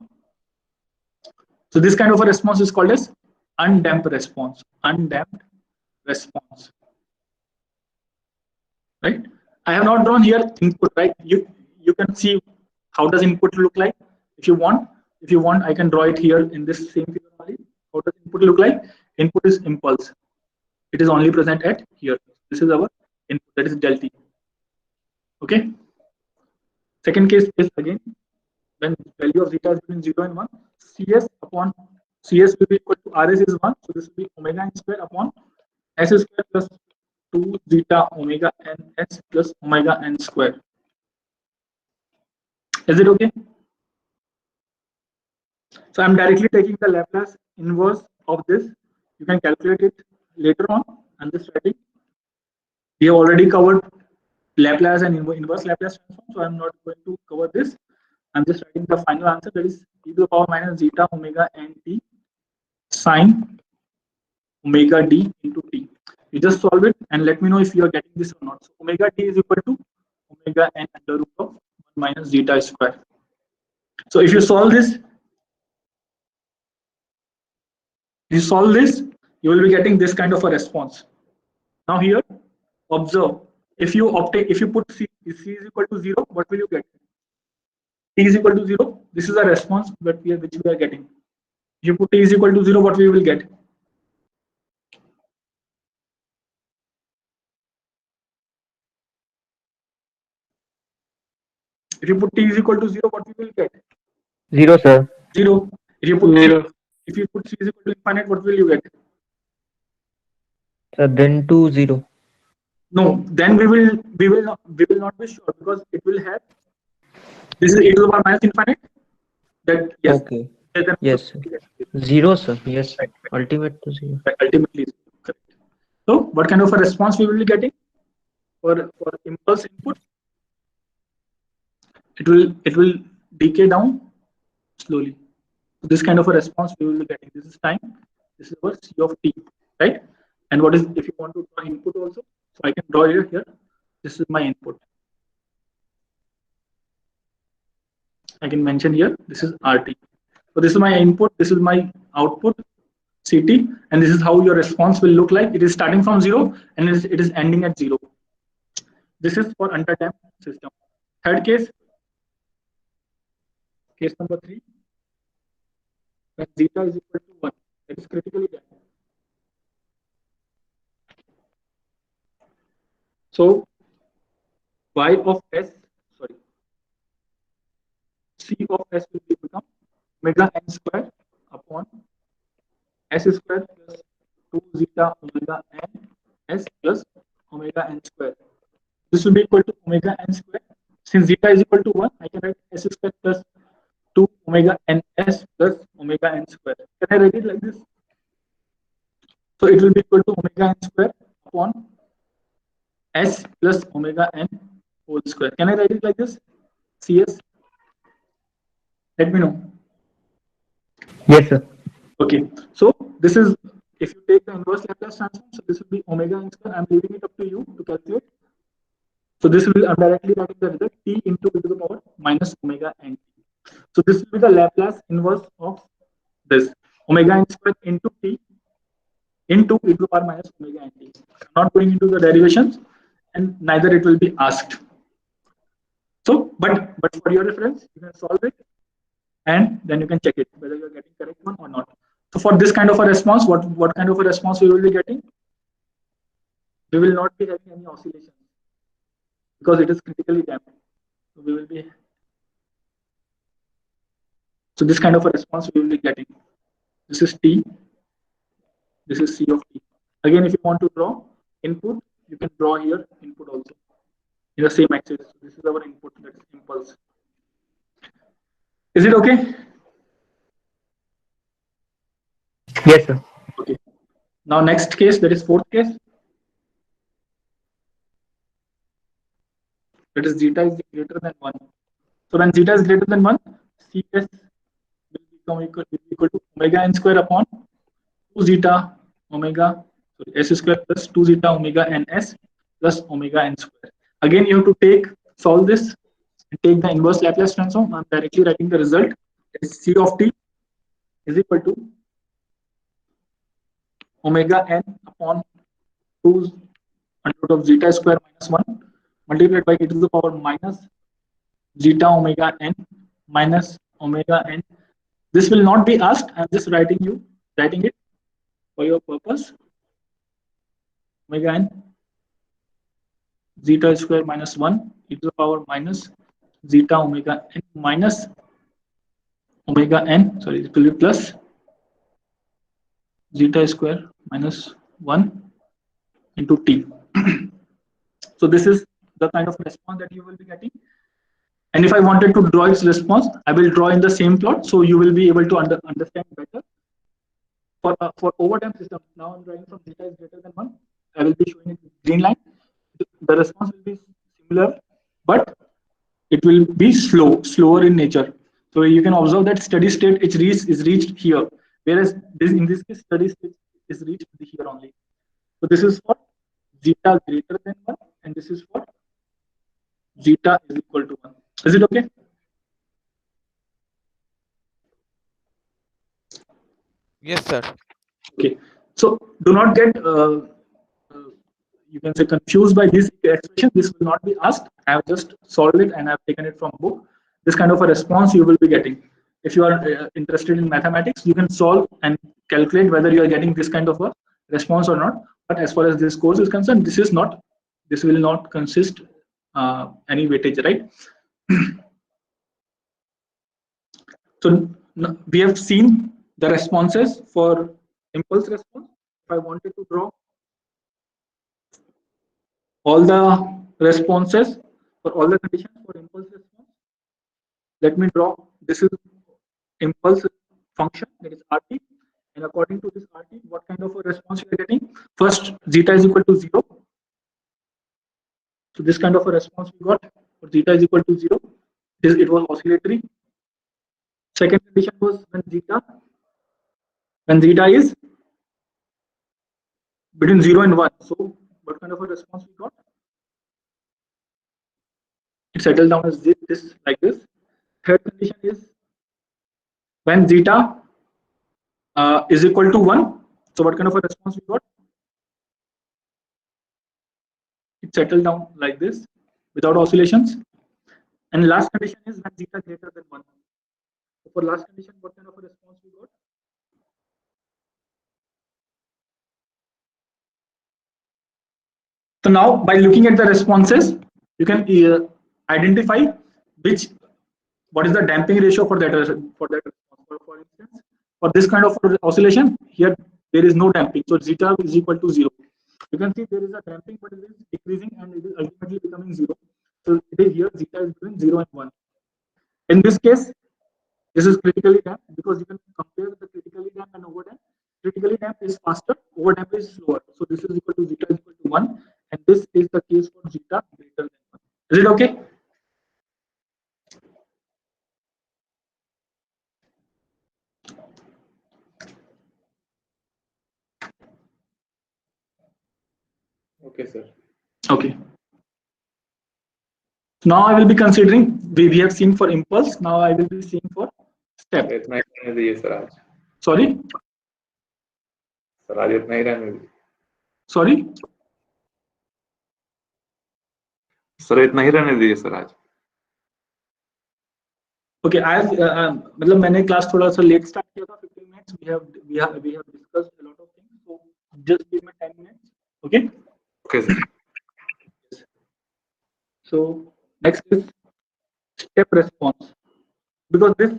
So this kind of a response is called as undamped response. Undamped response. Right? I have not drawn here input, right? You can see how does input look like. If you want, I can draw it here in this same figure only. How does input look like? Input is impulse. It is only present at here. This is our input, that is del t. Okay. Second case is again when value of zeta is between 0 and 1. Cs will be equal to Rs is 1. So this will be omega n square upon S square plus 2 zeta omega n s plus omega n square. Is it okay? So I'm directly taking the Laplace inverse of this. You can calculate it later on. I'm just writing. We have already covered Laplace and inverse Laplace transform, so I'm not going to cover this. I'm just writing the final answer, that is e to the power minus zeta omega n t sine omega d into t. You just solve it and let me know if you are getting this or not. So omega d is equal to omega n under root of 1 minus zeta square. So if you solve this, you will be getting this kind of a response. Now here, observe, if you put c is equal to 0, what will you get? T is equal to 0. This is a response which we are getting. If you put t is equal to 0, what we will get? If you put t is equal to 0, what we will get? 0, sir. 0. If you put 0. if you put c is equal to infinite, what will you get? Sir, then 2, 0. No, then we will not be sure because it will have this is e to the power minus infinite. That yes. Okay. Then Yes, sir. 0, sir. Yes, sir. Ultimate to 0. Ultimately, correct. So, what kind of a response we will be getting for impulse input? It will decay down slowly. So this kind of a response we will be getting. This is time. This is our c of t, right? And what is if you want to draw input also? So I can draw it here. This is my input. I can mention here. This is RT. So this is my input. This is my output. CT, and this is how your response will look like. It is starting from 0 and it is ending at 0. This is for underdamped system. Third case number 3, when zeta is equal to 1, that is critically damped. So y of s, c of s will become omega n square upon s square plus 2 zeta omega n s plus omega n square. This will be equal to omega n square. Since zeta is equal to 1, I can write s square plus 2 omega n s plus omega n square. Can I write it like this? So it will be equal to omega n square upon s plus omega n whole square. Can I write it like this? CS? Let me know. Yes, sir. Okay. So this is, if you take the inverse Laplace transform, so this will be omega n square. I'm leaving it up to you to calculate. So this will directly writing the result t into e to the power minus omega n. So this will be the Laplace inverse of this omega n square into t into e to the power minus omega n t. I'm not going into the derivations, and neither it will be asked. So, but for your reference, you can solve it and then you can check it whether you're getting correct one or not. So for this kind of a response, what kind of a response we will be getting? We will not be having any oscillation because it is critically damped. So we will be, so this kind of a response we will be getting. This is T, this is C of T. Again, if you want to draw input, you can draw here input also in the same axis. So this is our input, that is impulse. Is it okay? Yes, sir. Okay. Now next case, that is fourth case. That is zeta is greater than 1. So when zeta is greater than 1, Cs will become equal to omega n square upon 2 zeta omega, sorry, s square plus 2 zeta omega ns plus omega n square. Again, you have to solve this and take the inverse Laplace transform. I'm directly writing the result. It's C of t is equal to omega n upon 2 under root of zeta square minus 1 multiplied by e to the power minus zeta omega n minus omega n. This will not be asked. I'm just writing it for your purpose. Omega n zeta square minus 1 e to the power minus zeta omega n minus omega n, sorry, it will be plus zeta square minus 1 into t. So this is the kind of response that you will be getting. And if I wanted to draw its response, I will draw in the same plot, so you will be able to understand better. For overdamped system, now I'm drawing from zeta is greater than 1. I will be showing it green line. The response will be similar, but it will be slower in nature. So you can observe that steady state is reached here, whereas in this case steady state is reached here only. So this is for zeta greater than 1, and this is for zeta is equal to 1. Is it okay? Yes, sir. Okay. So do not get you can say confused by this expression. This will not be asked. I have just solved it and I have taken it from book. This kind of a response you will be getting. If you are interested in mathematics, you can solve and calculate whether you are getting this kind of a response or not. But as far as this course is concerned, this will not consist any weightage, right? So we have seen the responses for impulse response. If I wanted to draw all the responses for all the conditions for impulse response, let me draw. This is impulse function, that is RT, and according to this RT, what kind of a response you are getting? First, zeta is equal to 0. So this kind of a response we got for zeta is equal to 0. It was oscillatory. Second condition was when zeta is between 0 and 1. So what kind of a response we got? It settled down as this like this. Third condition is when zeta is equal to 1. So what kind of a response we got? It settled down like this without oscillations. And last condition is when zeta greater than 1. So for last condition, what kind of a response we got? So now by looking at the responses, you can identify what is the damping ratio for that response. For instance, for this kind of oscillation, here there is no damping, so zeta is equal to 0. You can see there is a damping, but it is decreasing and it is ultimately becoming 0. So here zeta is between 0 and 1. In this case, this is critically damped because you can compare the critically damped and overdamped. Critically damped is faster, overdamped is slower. So this is equal to zeta is equal to 1, and this is the case for zeta greater than 1. Is it okay? Okay, sir. Okay. Now I will be considering, we have seen for impulse, now I will be seeing for step. इतना ही रहने दीजिए sir आज. Sorry? Sir आज इतना ही रहने दीजिए. Sorry? Sir इतना ही रहने दीजिए सर आज. Okay, मतलब मैंने क्लास थोड़ा सा लेट स्टार्ट किया था 15 minutes. We have discussed a lot of things. So just give me 10 minutes. Okay. Okay, sir. So next is step response, because this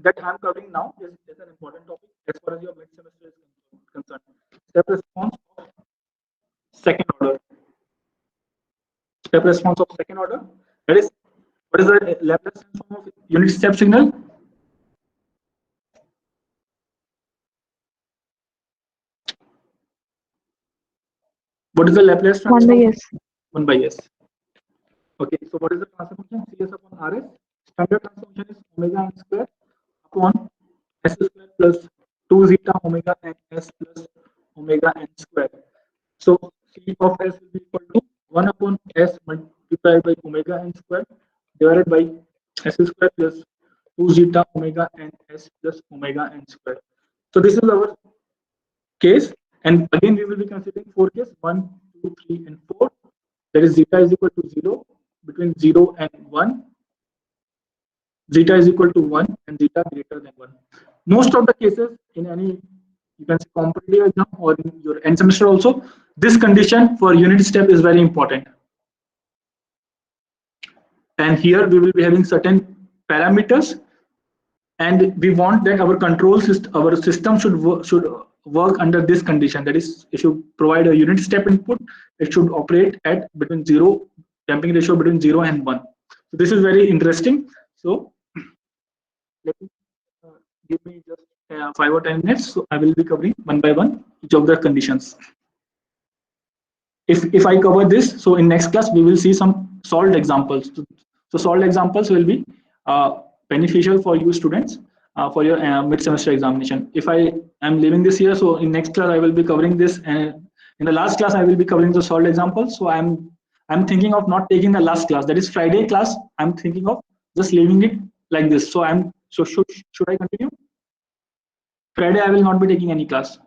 that I'm covering now is an important topic as far as your mid semester is concerned. Step response of second order. Step response of second order. That is, what is the Laplace transform of unit step signal? What is the Laplace One by transform? S. 1 by s. Okay, so what is the transfer function? Cs upon Rs. Standard transfer function is omega n square upon s square plus 2 zeta omega n s plus omega n square. So C of s will be equal to 1 upon s multiplied by omega n square divided by s square plus 2 zeta omega n s plus omega n square. So this is our case, and again we will be considering four cases: 1, 2, 3, and 4. That is zeta is equal to 0, between 0 and 1, zeta is equal to 1, and zeta greater than 1. Most of the cases in any, you can say, competitive exam or in your end semester also, this condition for unit step is very important. And here we will be having certain parameters, and we want that our control system, our system should work under this condition. That is, if you provide a unit step input, it should operate at between 0, damping ratio between 0 and 1. So this is very interesting. So let me give me just 5 or 10 minutes. So I will be covering one by one each of the conditions. If I cover this, so in next class we will see some solved examples. So solved examples will be beneficial for you students for your mid semester examination. If I am leaving this year, so in next class I will be covering this, and in the last class I will be covering the solved examples. So I'm thinking of not taking the last class, that is Friday class. I'm thinking of just leaving it like this. So should I continue? Friday I will not be taking any class,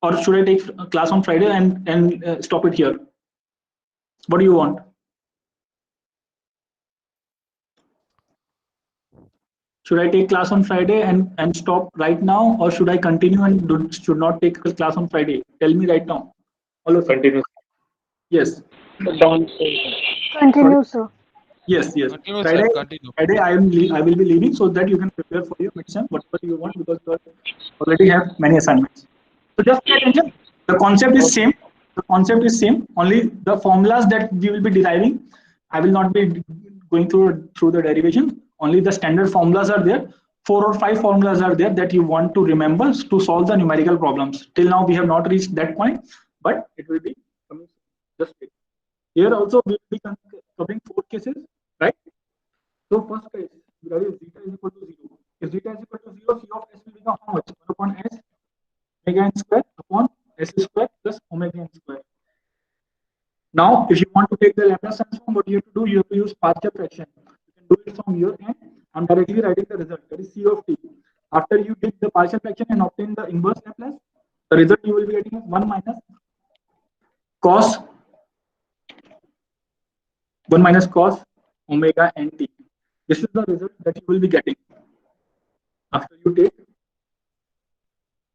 or should I take a class on Friday and stop it here? What do you want? Should I take class on Friday and stop right now, or should I continue and should not take a class on Friday? Tell me right now. All of you. Continue. Yes. Continue, sir. Yes. Continue, Friday. sir. Continue. Friday I will be leaving so that you can prepare for your midterm whatever you want, because you already have many assignments. So just pay attention. The concept is same. The concept is same. Only the formulas that we will be deriving, I will not be going through the derivation. Only the standard formulas are there. 4 or 5 formulas are there that you want to remember to solve the numerical problems. Till now we have not reached that point, but it will be coming. Just wait. Here also we will be covering 4 cases, right? So first case, that is zeta is equal to 0. If zeta is equal to 0, C of s will become how much? 1 upon s omega n square upon s square plus omega n square. Now, if you want to take the Laplace transform, what you have to do, you have to use partial fraction. You can do it from your end. I'm directly writing the result, that is C of t. After you take the partial fraction and obtain the inverse Laplace, the result you will be getting is 1 minus cos omega n t. This is the result that you will be getting after you take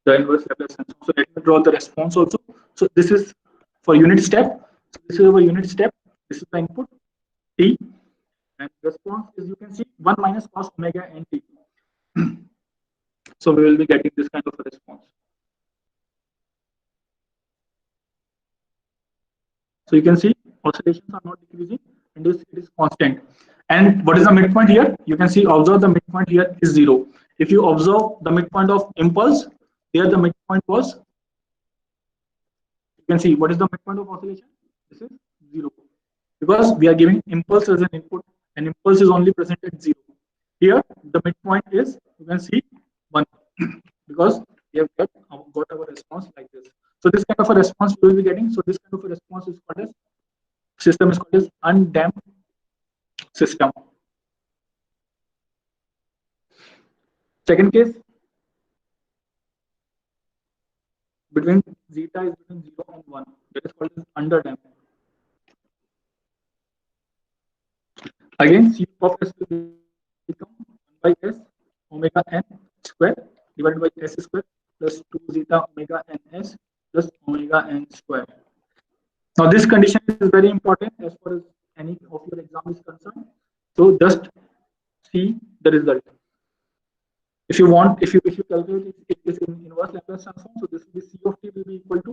the inverse Laplace transform. So let me draw the response also. So this is for unit step. So this is our unit step. This is the input t, and response is, you can see, 1 minus cos omega n t. So we will be getting this kind of a response. So you can see oscillations are not decreasing, and it is constant. And what is the midpoint here? You can see, observe the midpoint here is 0. If you observe the midpoint of impulse, here the midpoint was, you can see what is the midpoint of oscillation? This is 0, because we are giving impulse as an input, and impulse is only present at 0. Here the midpoint is, you can see, 1, because we have got our response like this. So this kind of a response we will be getting. So this kind of a response is called as, system is called as undamped system. Second case, between zeta is between 0 and 1, that is called as underdamped. Again, C of s will become by s omega n square divided by s square plus 2 zeta omega ns plus omega n square. Now this condition is very important as far as any of your exam is concerned. So just see the result. If you want, if you calculate it is in inverse Laplace transform, so this will be C of t will be equal to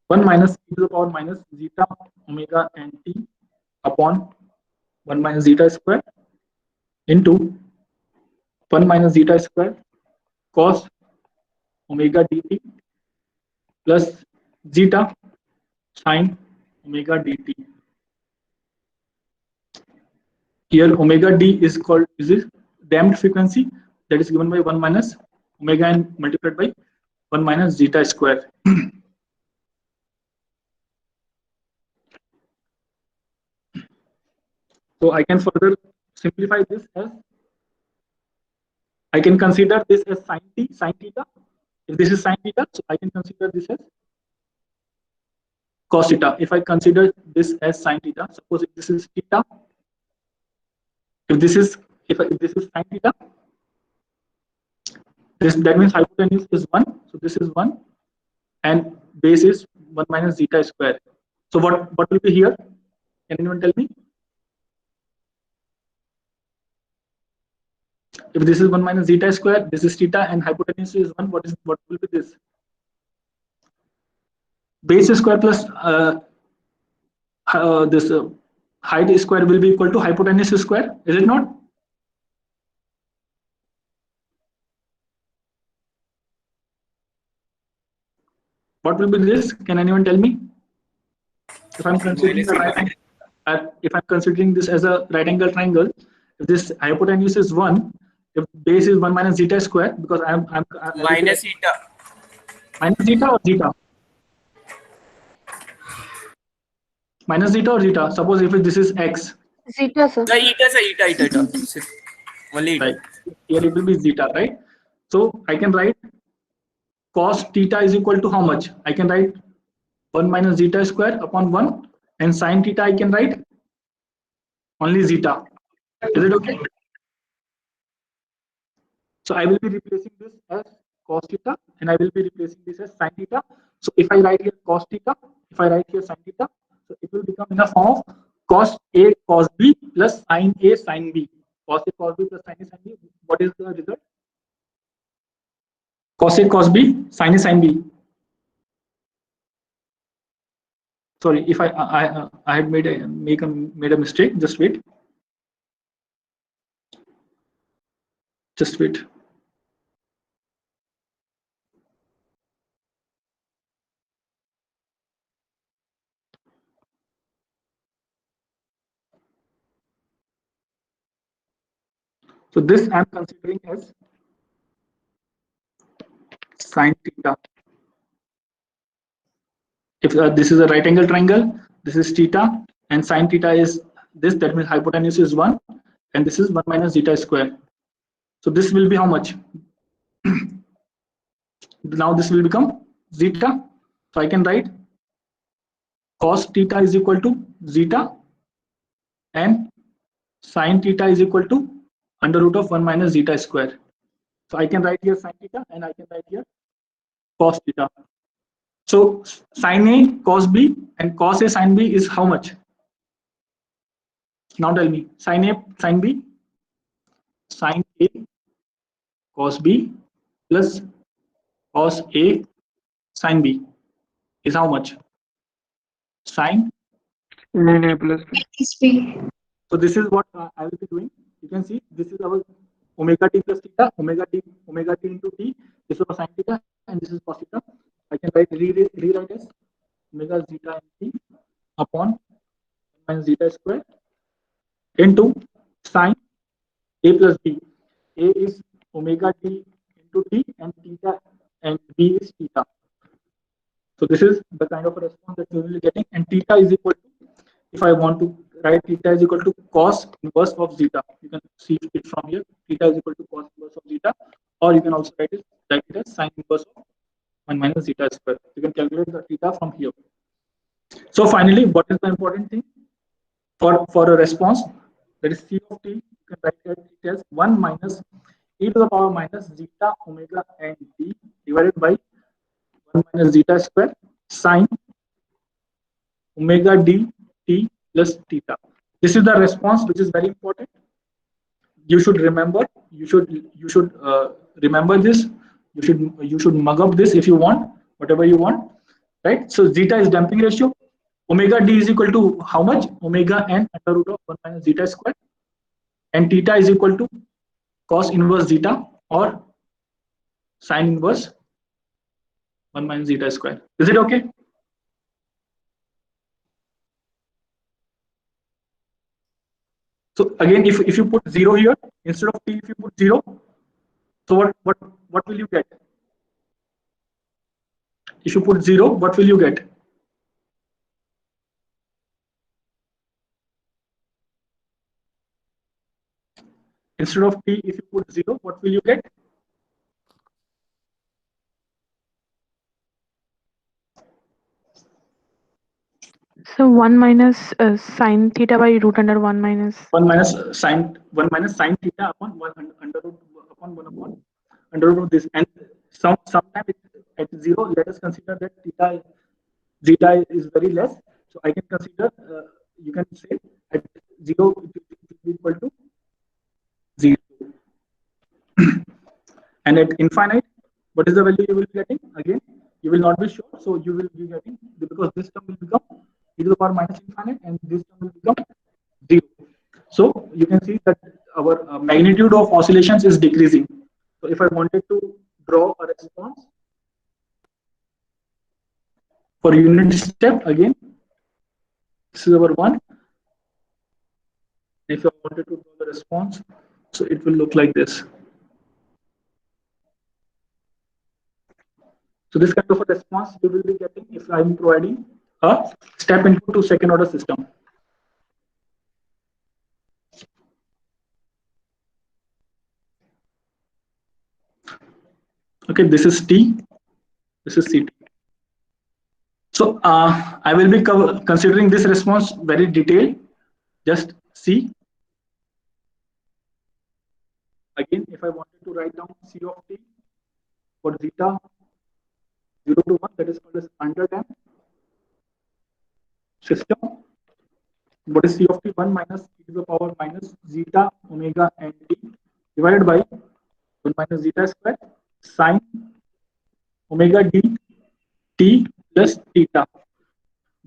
1 minus e to the power minus zeta omega n t upon 1 minus zeta square into 1 minus zeta square cos omega dt plus zeta sine omega dt. Here omega d is called is damped frequency that is given by 1 minus omega n multiplied by 1 minus zeta square. So I can further simplify this as I can consider this as sin theta. If this is sin theta, so I can consider this as cos theta. If I consider this as sin theta, suppose if this is theta, if this is sin theta, that means hypotenuse is 1. So this is 1, and base is 1 minus zeta square. So what will be here? Can anyone tell me? If this is 1 minus zeta square, this is theta, and hypotenuse is 1, what will be this? Base square plus this height square will be equal to hypotenuse square, is it not? What will be this? Can anyone tell me? If I'm considering if I'm considering this as a right angle triangle, if this hypotenuse is 1, if base is 1 minus zeta square, because I'm minus eta. Minus zeta or zeta? Minus zeta or zeta? Suppose if this is x. Zeta, sir. The eta. Only eta. Right. Here it will be zeta, right? So I can write cos theta is equal to how much? I can write 1 minus zeta square upon 1, and sin theta I can write only zeta. Is it okay? So I will be replacing this as cos theta, and I will be replacing this as sin theta. So if I write here cos theta, if I write here sin theta, so it will become in the form of cos A cos B plus sin A sin B. Cos A cos B plus sin A sin B. What is the result? Cos A cos B sin A sin B. Sorry, if I had made a mistake. Just wait. Just wait. So this I am considering as sin theta. If this is a right angle triangle, this is theta, and sin theta is this, that means hypotenuse is 1, and this is 1 minus zeta square. So this will be how much? Now this will become zeta. So I can write cos theta is equal to zeta, and sin theta is equal to under root of 1 minus zeta square. So I can write here sin theta, and I can write here cos theta. So sin A cos B and cos A sin B is how much? Now tell me, sin A sin B, sin A cos B plus cos A sin B is how much? Sin A plus B. So this is what I will be doing. You can see this is our omega t plus theta, omega t into t. This is our sin theta, and this is cos theta. I can rewrite as omega zeta t upon minus zeta square into sin A plus B. A is omega t into t, and theta and B is theta. So this is the kind of a response that you will be getting, and theta is equal to, if I want to write theta is equal to cos inverse of zeta, you can see it from here. Theta is equal to cos inverse of zeta, or you can also write it as sin inverse of 1 minus zeta square. You can calculate the theta from here. So finally, what is the important thing for a response? That is C of t can write it as 1 minus e to the power minus zeta omega n t divided by 1 minus zeta square sine omega d t plus theta. This is the response, which is very important. You should remember. You should remember this. You should mug up this if you want, whatever you want, right? So zeta is damping ratio. Omega d is equal to how much? Omega n under root of 1 minus zeta square, and theta is equal to cos inverse zeta or sine inverse 1 minus zeta square. Is it okay? So again, if you put 0 here instead of t, if you put 0, so what will you get? If you put 0, what will you get? Instead of t, if you put 0, what will you get? So 1 minus sine theta by root under 1 minus. 1 minus sine theta upon 1 under root upon 1 upon under root of this, and sometime at 0, let us consider that zeta is very less, so I can consider, you can say at 0 it will be equal to 0, and at infinite, what is the value you will be getting? Again, you will not be sure, so you will be getting, because this term will become e to the power minus infinite and this term will become 0. So you can see that our magnitude of oscillations is decreasing. So if I wanted to draw a response for unit step, again, this is our 1. If I wanted to draw the response, so it will look like this. So this kind of a response you will be getting if I am providing a step input to second order system. Okay, this is T, this is CT. So I will be considering this response very detailed. Just see. Again, if I wanted to write down C of T for zeta 0 to 1, that is called as underdamped system. What is C of T? 1 minus e to the power minus zeta omega n t divided by 1 minus zeta square sine omega d t plus theta,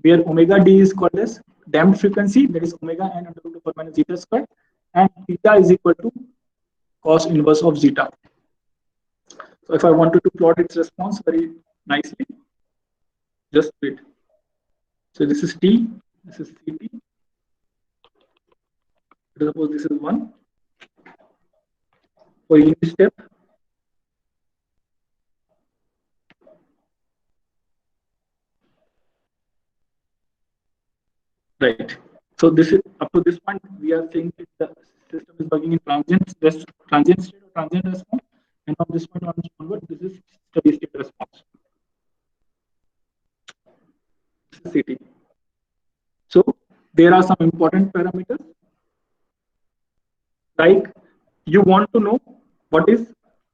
where omega d is called as damped frequency, that is omega n under root of 1 minus zeta square, and theta is equal to cos inverse of zeta. So if I wanted to plot its response very nicely, just wait. So this is T, this is CT. Suppose this is 1 for unit step. Right. So this is up to this point we are saying that the system is working in transient state or transient response, and from this point onward, this is steady state response. This is CT. So there are some important parameters, like you want to know what is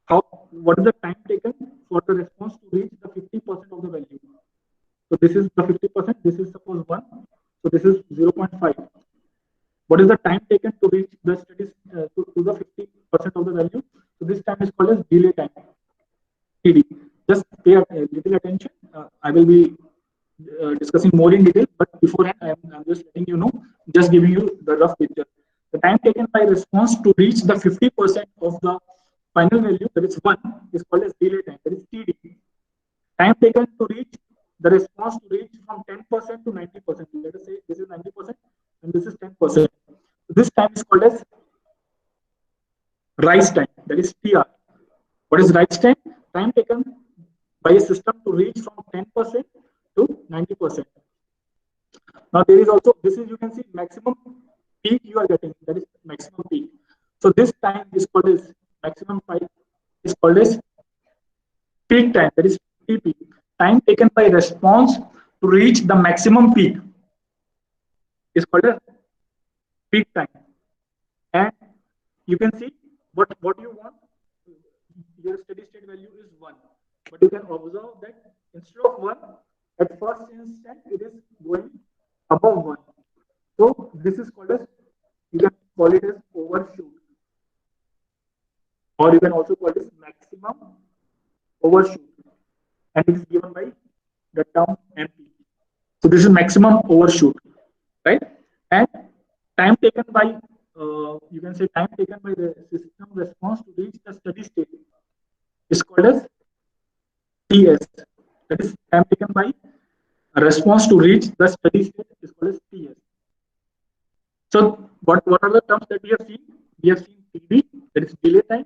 the time taken for the response to reach the 50% of the value. So this is the 50%, this is suppose 1, so this is 0.5. What is the time taken to reach the steady to the 50% of the value? So this time is called as delay time, TD. Just pay a little attention. I will be discussing more in detail, but beforehand I'm just letting you know, just giving you the rough picture. The time taken by response to reach the 50% of the final value, that is 1, is called as delay time, that is TD. Time taken to reach the response to reach from 10% to 90%. Let us say this is 90% and this is 10%. This time is called as rise time, that is TR. What is rise time? Time taken by a system to reach from 10% to 90%. Now there is also, this is, you can see maximum peak you are getting, that is maximum peak. So this time is called as maximum peak, is called as peak time, that is TP. Time taken by response to reach the maximum peak is called as peak time. And you can see what you want. Your steady state value is 1, but you can observe that instead of 1, at first instant it is going above 1. So this is called as, you can call it as overshoot, or you can also call it maximum overshoot, and it is given by the term MP. So this is maximum overshoot, right? And time taken by, you can say time taken by the system response to reach the steady state is called as TS. That is time taken by a response to reach the steady state is called as TS. So what are the terms that we have seen? We have seen TD, that is delay time.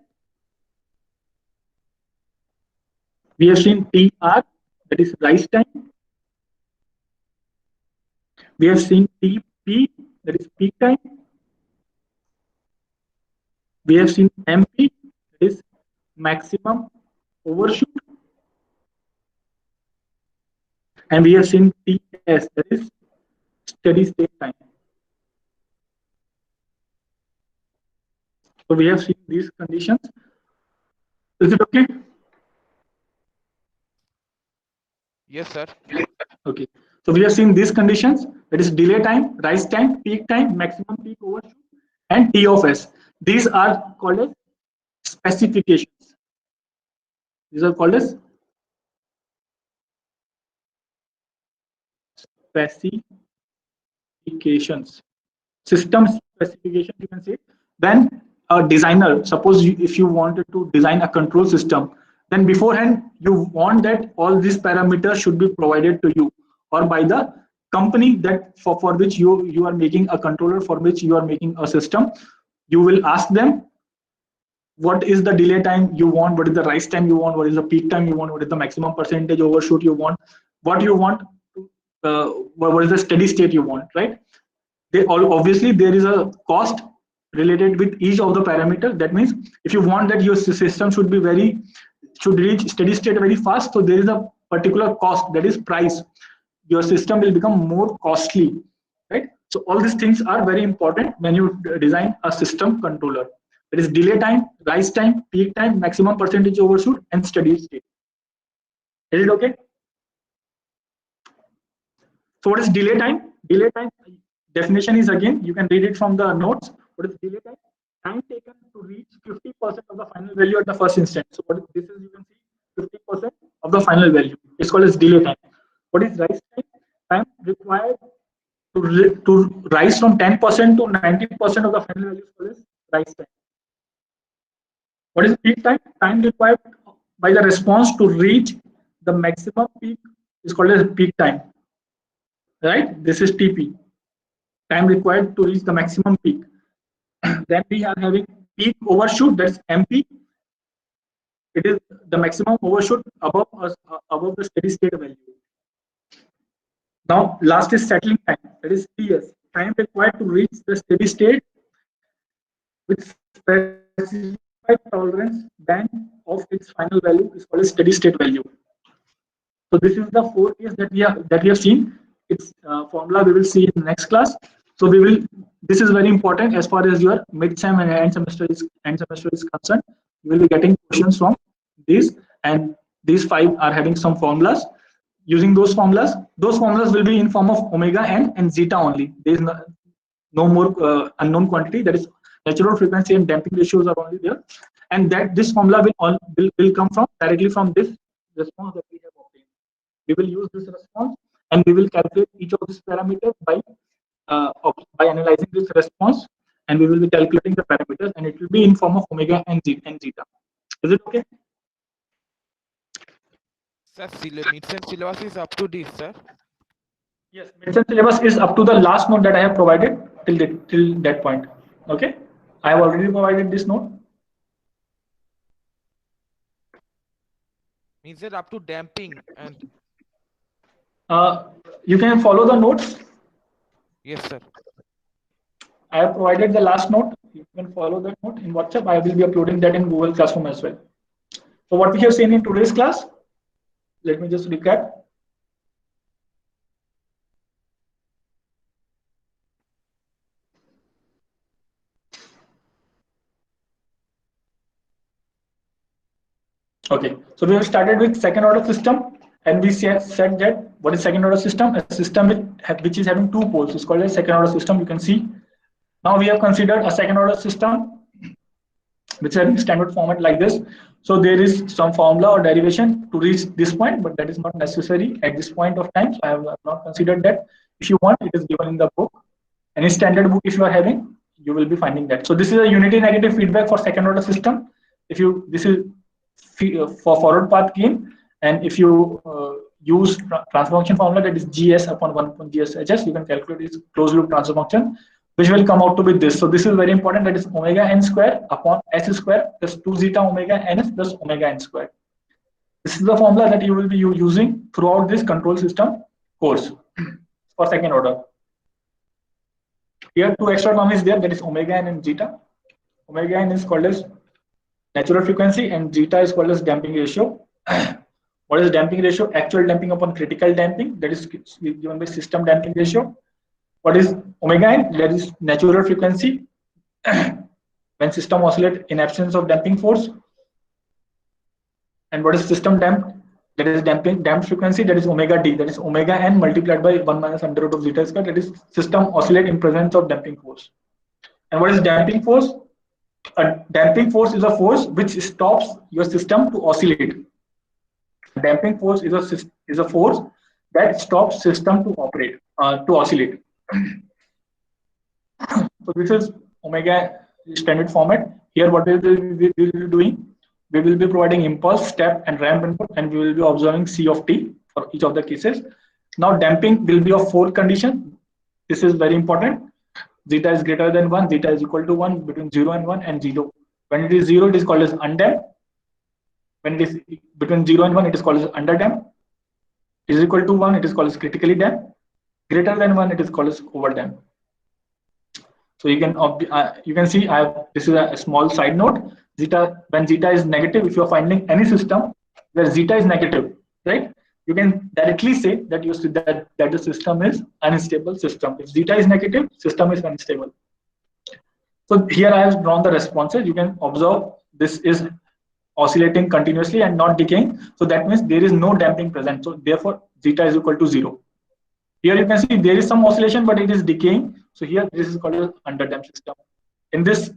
We have seen TR, that is rise time. We have seen TP, that is peak time. We have seen MP, that is maximum overshoot. And we have seen TS, that is steady state time. So we have seen these conditions. Is it okay? Yes, sir. Okay. So we have seen these conditions, that is delay time, rise time, peak time, maximum peak overshoot, and T of S. These are called as specifications. These are called as specifications. System specifications, you can say. When a designer, suppose if you wanted to design a control system, then beforehand you want that all these parameters should be provided to you or by the company that for which you are making a controller, for which you are making a system. You will ask them what is the delay time you want, what is the rise time you want, what is the peak time you want, what is the maximum percentage overshoot you want, what you want, what is the steady state you want, right? They all, obviously there is a cost related with each of the parameter. That means if you want that your system should reach steady state very fast, so there is a particular cost, that is price. Your system will become more costly, right? So all these things are very important when you design a system controller. There is delay time, rise time, peak time, maximum percentage overshoot, and steady state. Is it okay? So what is delay time? Delay time definition is, again, you can read it from the notes. What is delay time? Time taken to reach 50% of the final value at the first instant. So what is this is, you can see 50% of the final value. It's called as delay time. What is rise time? Time required to rise from 10% to 90% of the final value is called as rise time. What is peak time? Time required by the response to reach the maximum peak is called as peak time. Right? This is TP. Time required to reach the maximum peak. Then we are having peak overshoot, that's MP. It is the maximum overshoot above the steady state value. Now last is settling time, that is TS. Time required to reach the steady state with specified tolerance band of its final value is called a steady state value. So this is the 4 case that we have seen. Its formula we will see in the next class. So this is very important as far as your mid-sem and end semester is concerned. You will be getting questions from these, and these 5 are having some formulas. Using those formulas will be in form of omega n and zeta only. There is no more unknown quantity. That is, natural frequency and damping ratios are only there, and that this formula will come from directly from this response that we have obtained. We will use this response and we will calculate each of these parameters by analyzing this response, and we will be calculating the parameters, and it will be in form of omega and zeta. Is it okay? Sir, mid-sem syllabus is up to this, sir. Yes, mid-sem syllabus is up to the last note that I have provided till that point. Okay, I have already provided this note. Means it up to damping and You can follow the notes. yes, sir. I have provided the last note. You can follow that note in WhatsApp. I will be uploading that in Google Classroom as well. So what we have seen in today's class, let me just recap. Okay, so we have started with second order system, and we said that what is second order system? A system which is having two poles is called a second order system. You can see. Now we have considered a second order system which is having standard format like this. So there is some formula or derivation to reach this point, but that is not necessary at this point of time. So I have not considered that. If you want, it is given in the book. Any standard book, if you are having, you will be finding that. So this is a unity negative feedback for second order system. If you this is for forward path gain, and if you use transfer function formula, that is gs upon 1 upon gshs, you can calculate this closed loop transfer function, which will come out to be this. So this is very important. That is omega n square upon s square plus 2 zeta omega ns plus omega n square. This is the formula that you will be using throughout this control system course for second order. Here two extra term is there, that is omega n and zeta. Omega n is called as natural frequency and zeta is called as damping ratio. What is damping ratio? Actual damping upon critical damping, that is given by system damping ratio. What is omega n? That is natural frequency when system oscillate in absence of damping force. And what is system damped? That is damped frequency, that is omega d, that is omega n multiplied by 1 minus under root of zeta square, that is system oscillate in presence of damping force. And what is damping force? A damping force is a force which stops your system to oscillate. Damping force is a force that stops system to operate, to oscillate. So this is omega standard format. Here what we will be doing? We will be providing impulse, step, and ramp input, and we will be observing C of t for each of the cases. Now damping will be of four condition. This is very important. Zeta is greater than 1, zeta is equal to 1, between 0 and 1, and 0. When it is 0, it is called as undamped. When it is between 0 and 1, it is called as underdamped. It is equal to 1, it is called as critically damped. Greater than 1, it is called as overdamped. So you can see this is a small side note. Zeta, when zeta is negative, if you are finding any system where zeta is negative, right, you can directly say that that the system is unstable system. If zeta is negative, system is unstable. So here I have drawn the responses. You can observe this is oscillating continuously and not decaying. So that means there is no damping present. So therefore zeta is equal to 0. Here you can see there is some oscillation, but it is decaying. So here this is called an underdamped system. In this,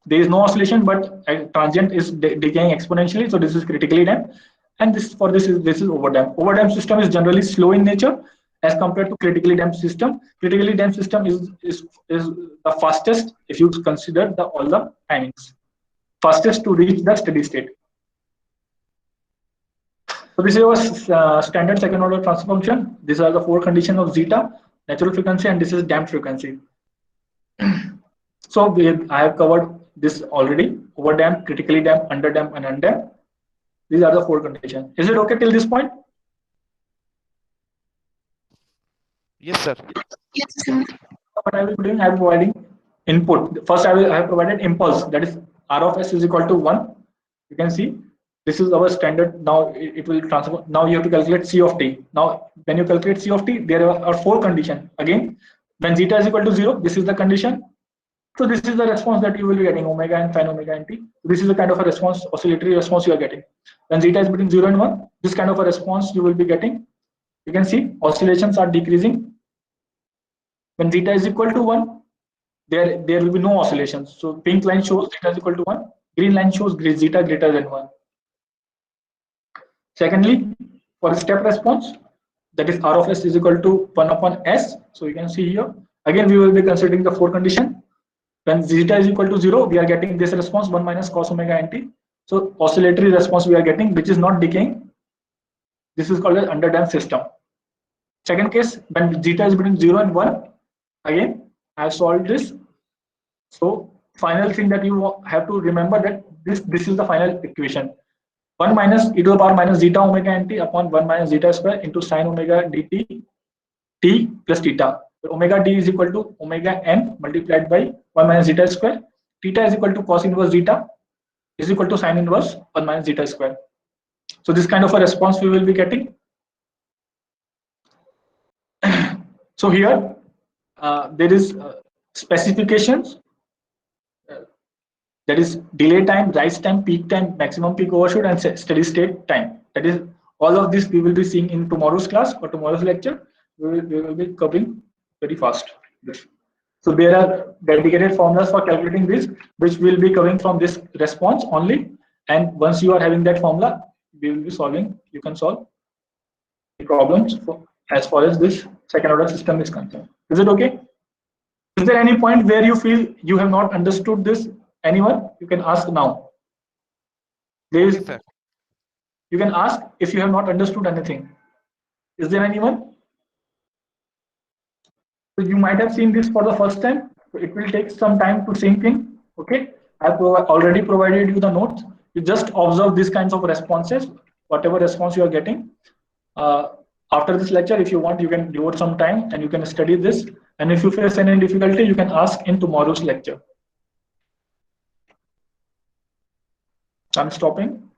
there is no oscillation, but a transient is decaying exponentially. So this is critically damped, and this is overdamped. Overdamped system is generally slow in nature as compared to critically damped system. Critically damped system is the fastest if you consider all the timings, fastest to reach the steady state. So this is our standard second order transfer function. These are the four conditions of zeta, natural frequency, and this is damped frequency. So I have covered this already: overdamped, critically damped, underdamped, and undamped. These are the four conditions. Is it okay till this point? Yes, sir. Yes, sir. What I will be doing, I am providing input. First, I have provided impulse, that is R of s is equal to 1. You can see this is our standard. Now it will transform. Now you have to calculate C of t. Now when you calculate C of t, there are four conditions. Again, when zeta is equal to 0, this is the condition. So this is the response that you will be getting, omega and sin omega and t. This is the kind of a response, oscillatory response you are getting. When zeta is between 0 and 1, this kind of a response you will be getting. You can see oscillations are decreasing. When zeta is equal to 1, there will be no oscillations. So pink line shows zeta is equal to 1. Green line shows zeta greater than 1. Secondly, for step response, that is R of s is equal to 1 upon s. So you can see here, again we will be considering the four conditions. When zeta is equal to 0, we are getting this response 1 minus cos omega nt. So oscillatory response we are getting, which is not decaying. This is called an underdamped system. Second case, when zeta is between 0 and 1, again I have solved this. So final thing that you have to remember, that this is the final equation: 1 minus e to the power minus zeta omega nt upon 1 minus zeta square into sin omega dt t plus theta. Omega d is equal to omega n multiplied by 1 minus zeta square. Theta is equal to cos inverse zeta is equal to sin inverse 1 minus zeta square. So this kind of a response we will be getting. So here there is specifications That is delay time, rise time, peak time, maximum peak overshoot, and steady state time. That is all of this we will be seeing in tomorrow's class or tomorrow's lecture. We will be covering very fast. So there are dedicated formulas for calculating this, which will be coming from this response only. And once you are having that formula, we will be solving. You can solve the problems as far as this second order system is concerned. Is it okay? Is there any point where you feel you have not understood this? Anyone? You can ask now. There is. Yes, sir. You can ask if you have not understood anything. Is there anyone? So you might have seen this for the first time. So it will take some time to sink in. Okay. I've already provided you the notes. You just observe these kinds of responses, whatever response you are getting. After this lecture, if you want, you can devote some time and you can study this. And if you face any difficulty, you can ask in tomorrow's lecture. I'm stopping.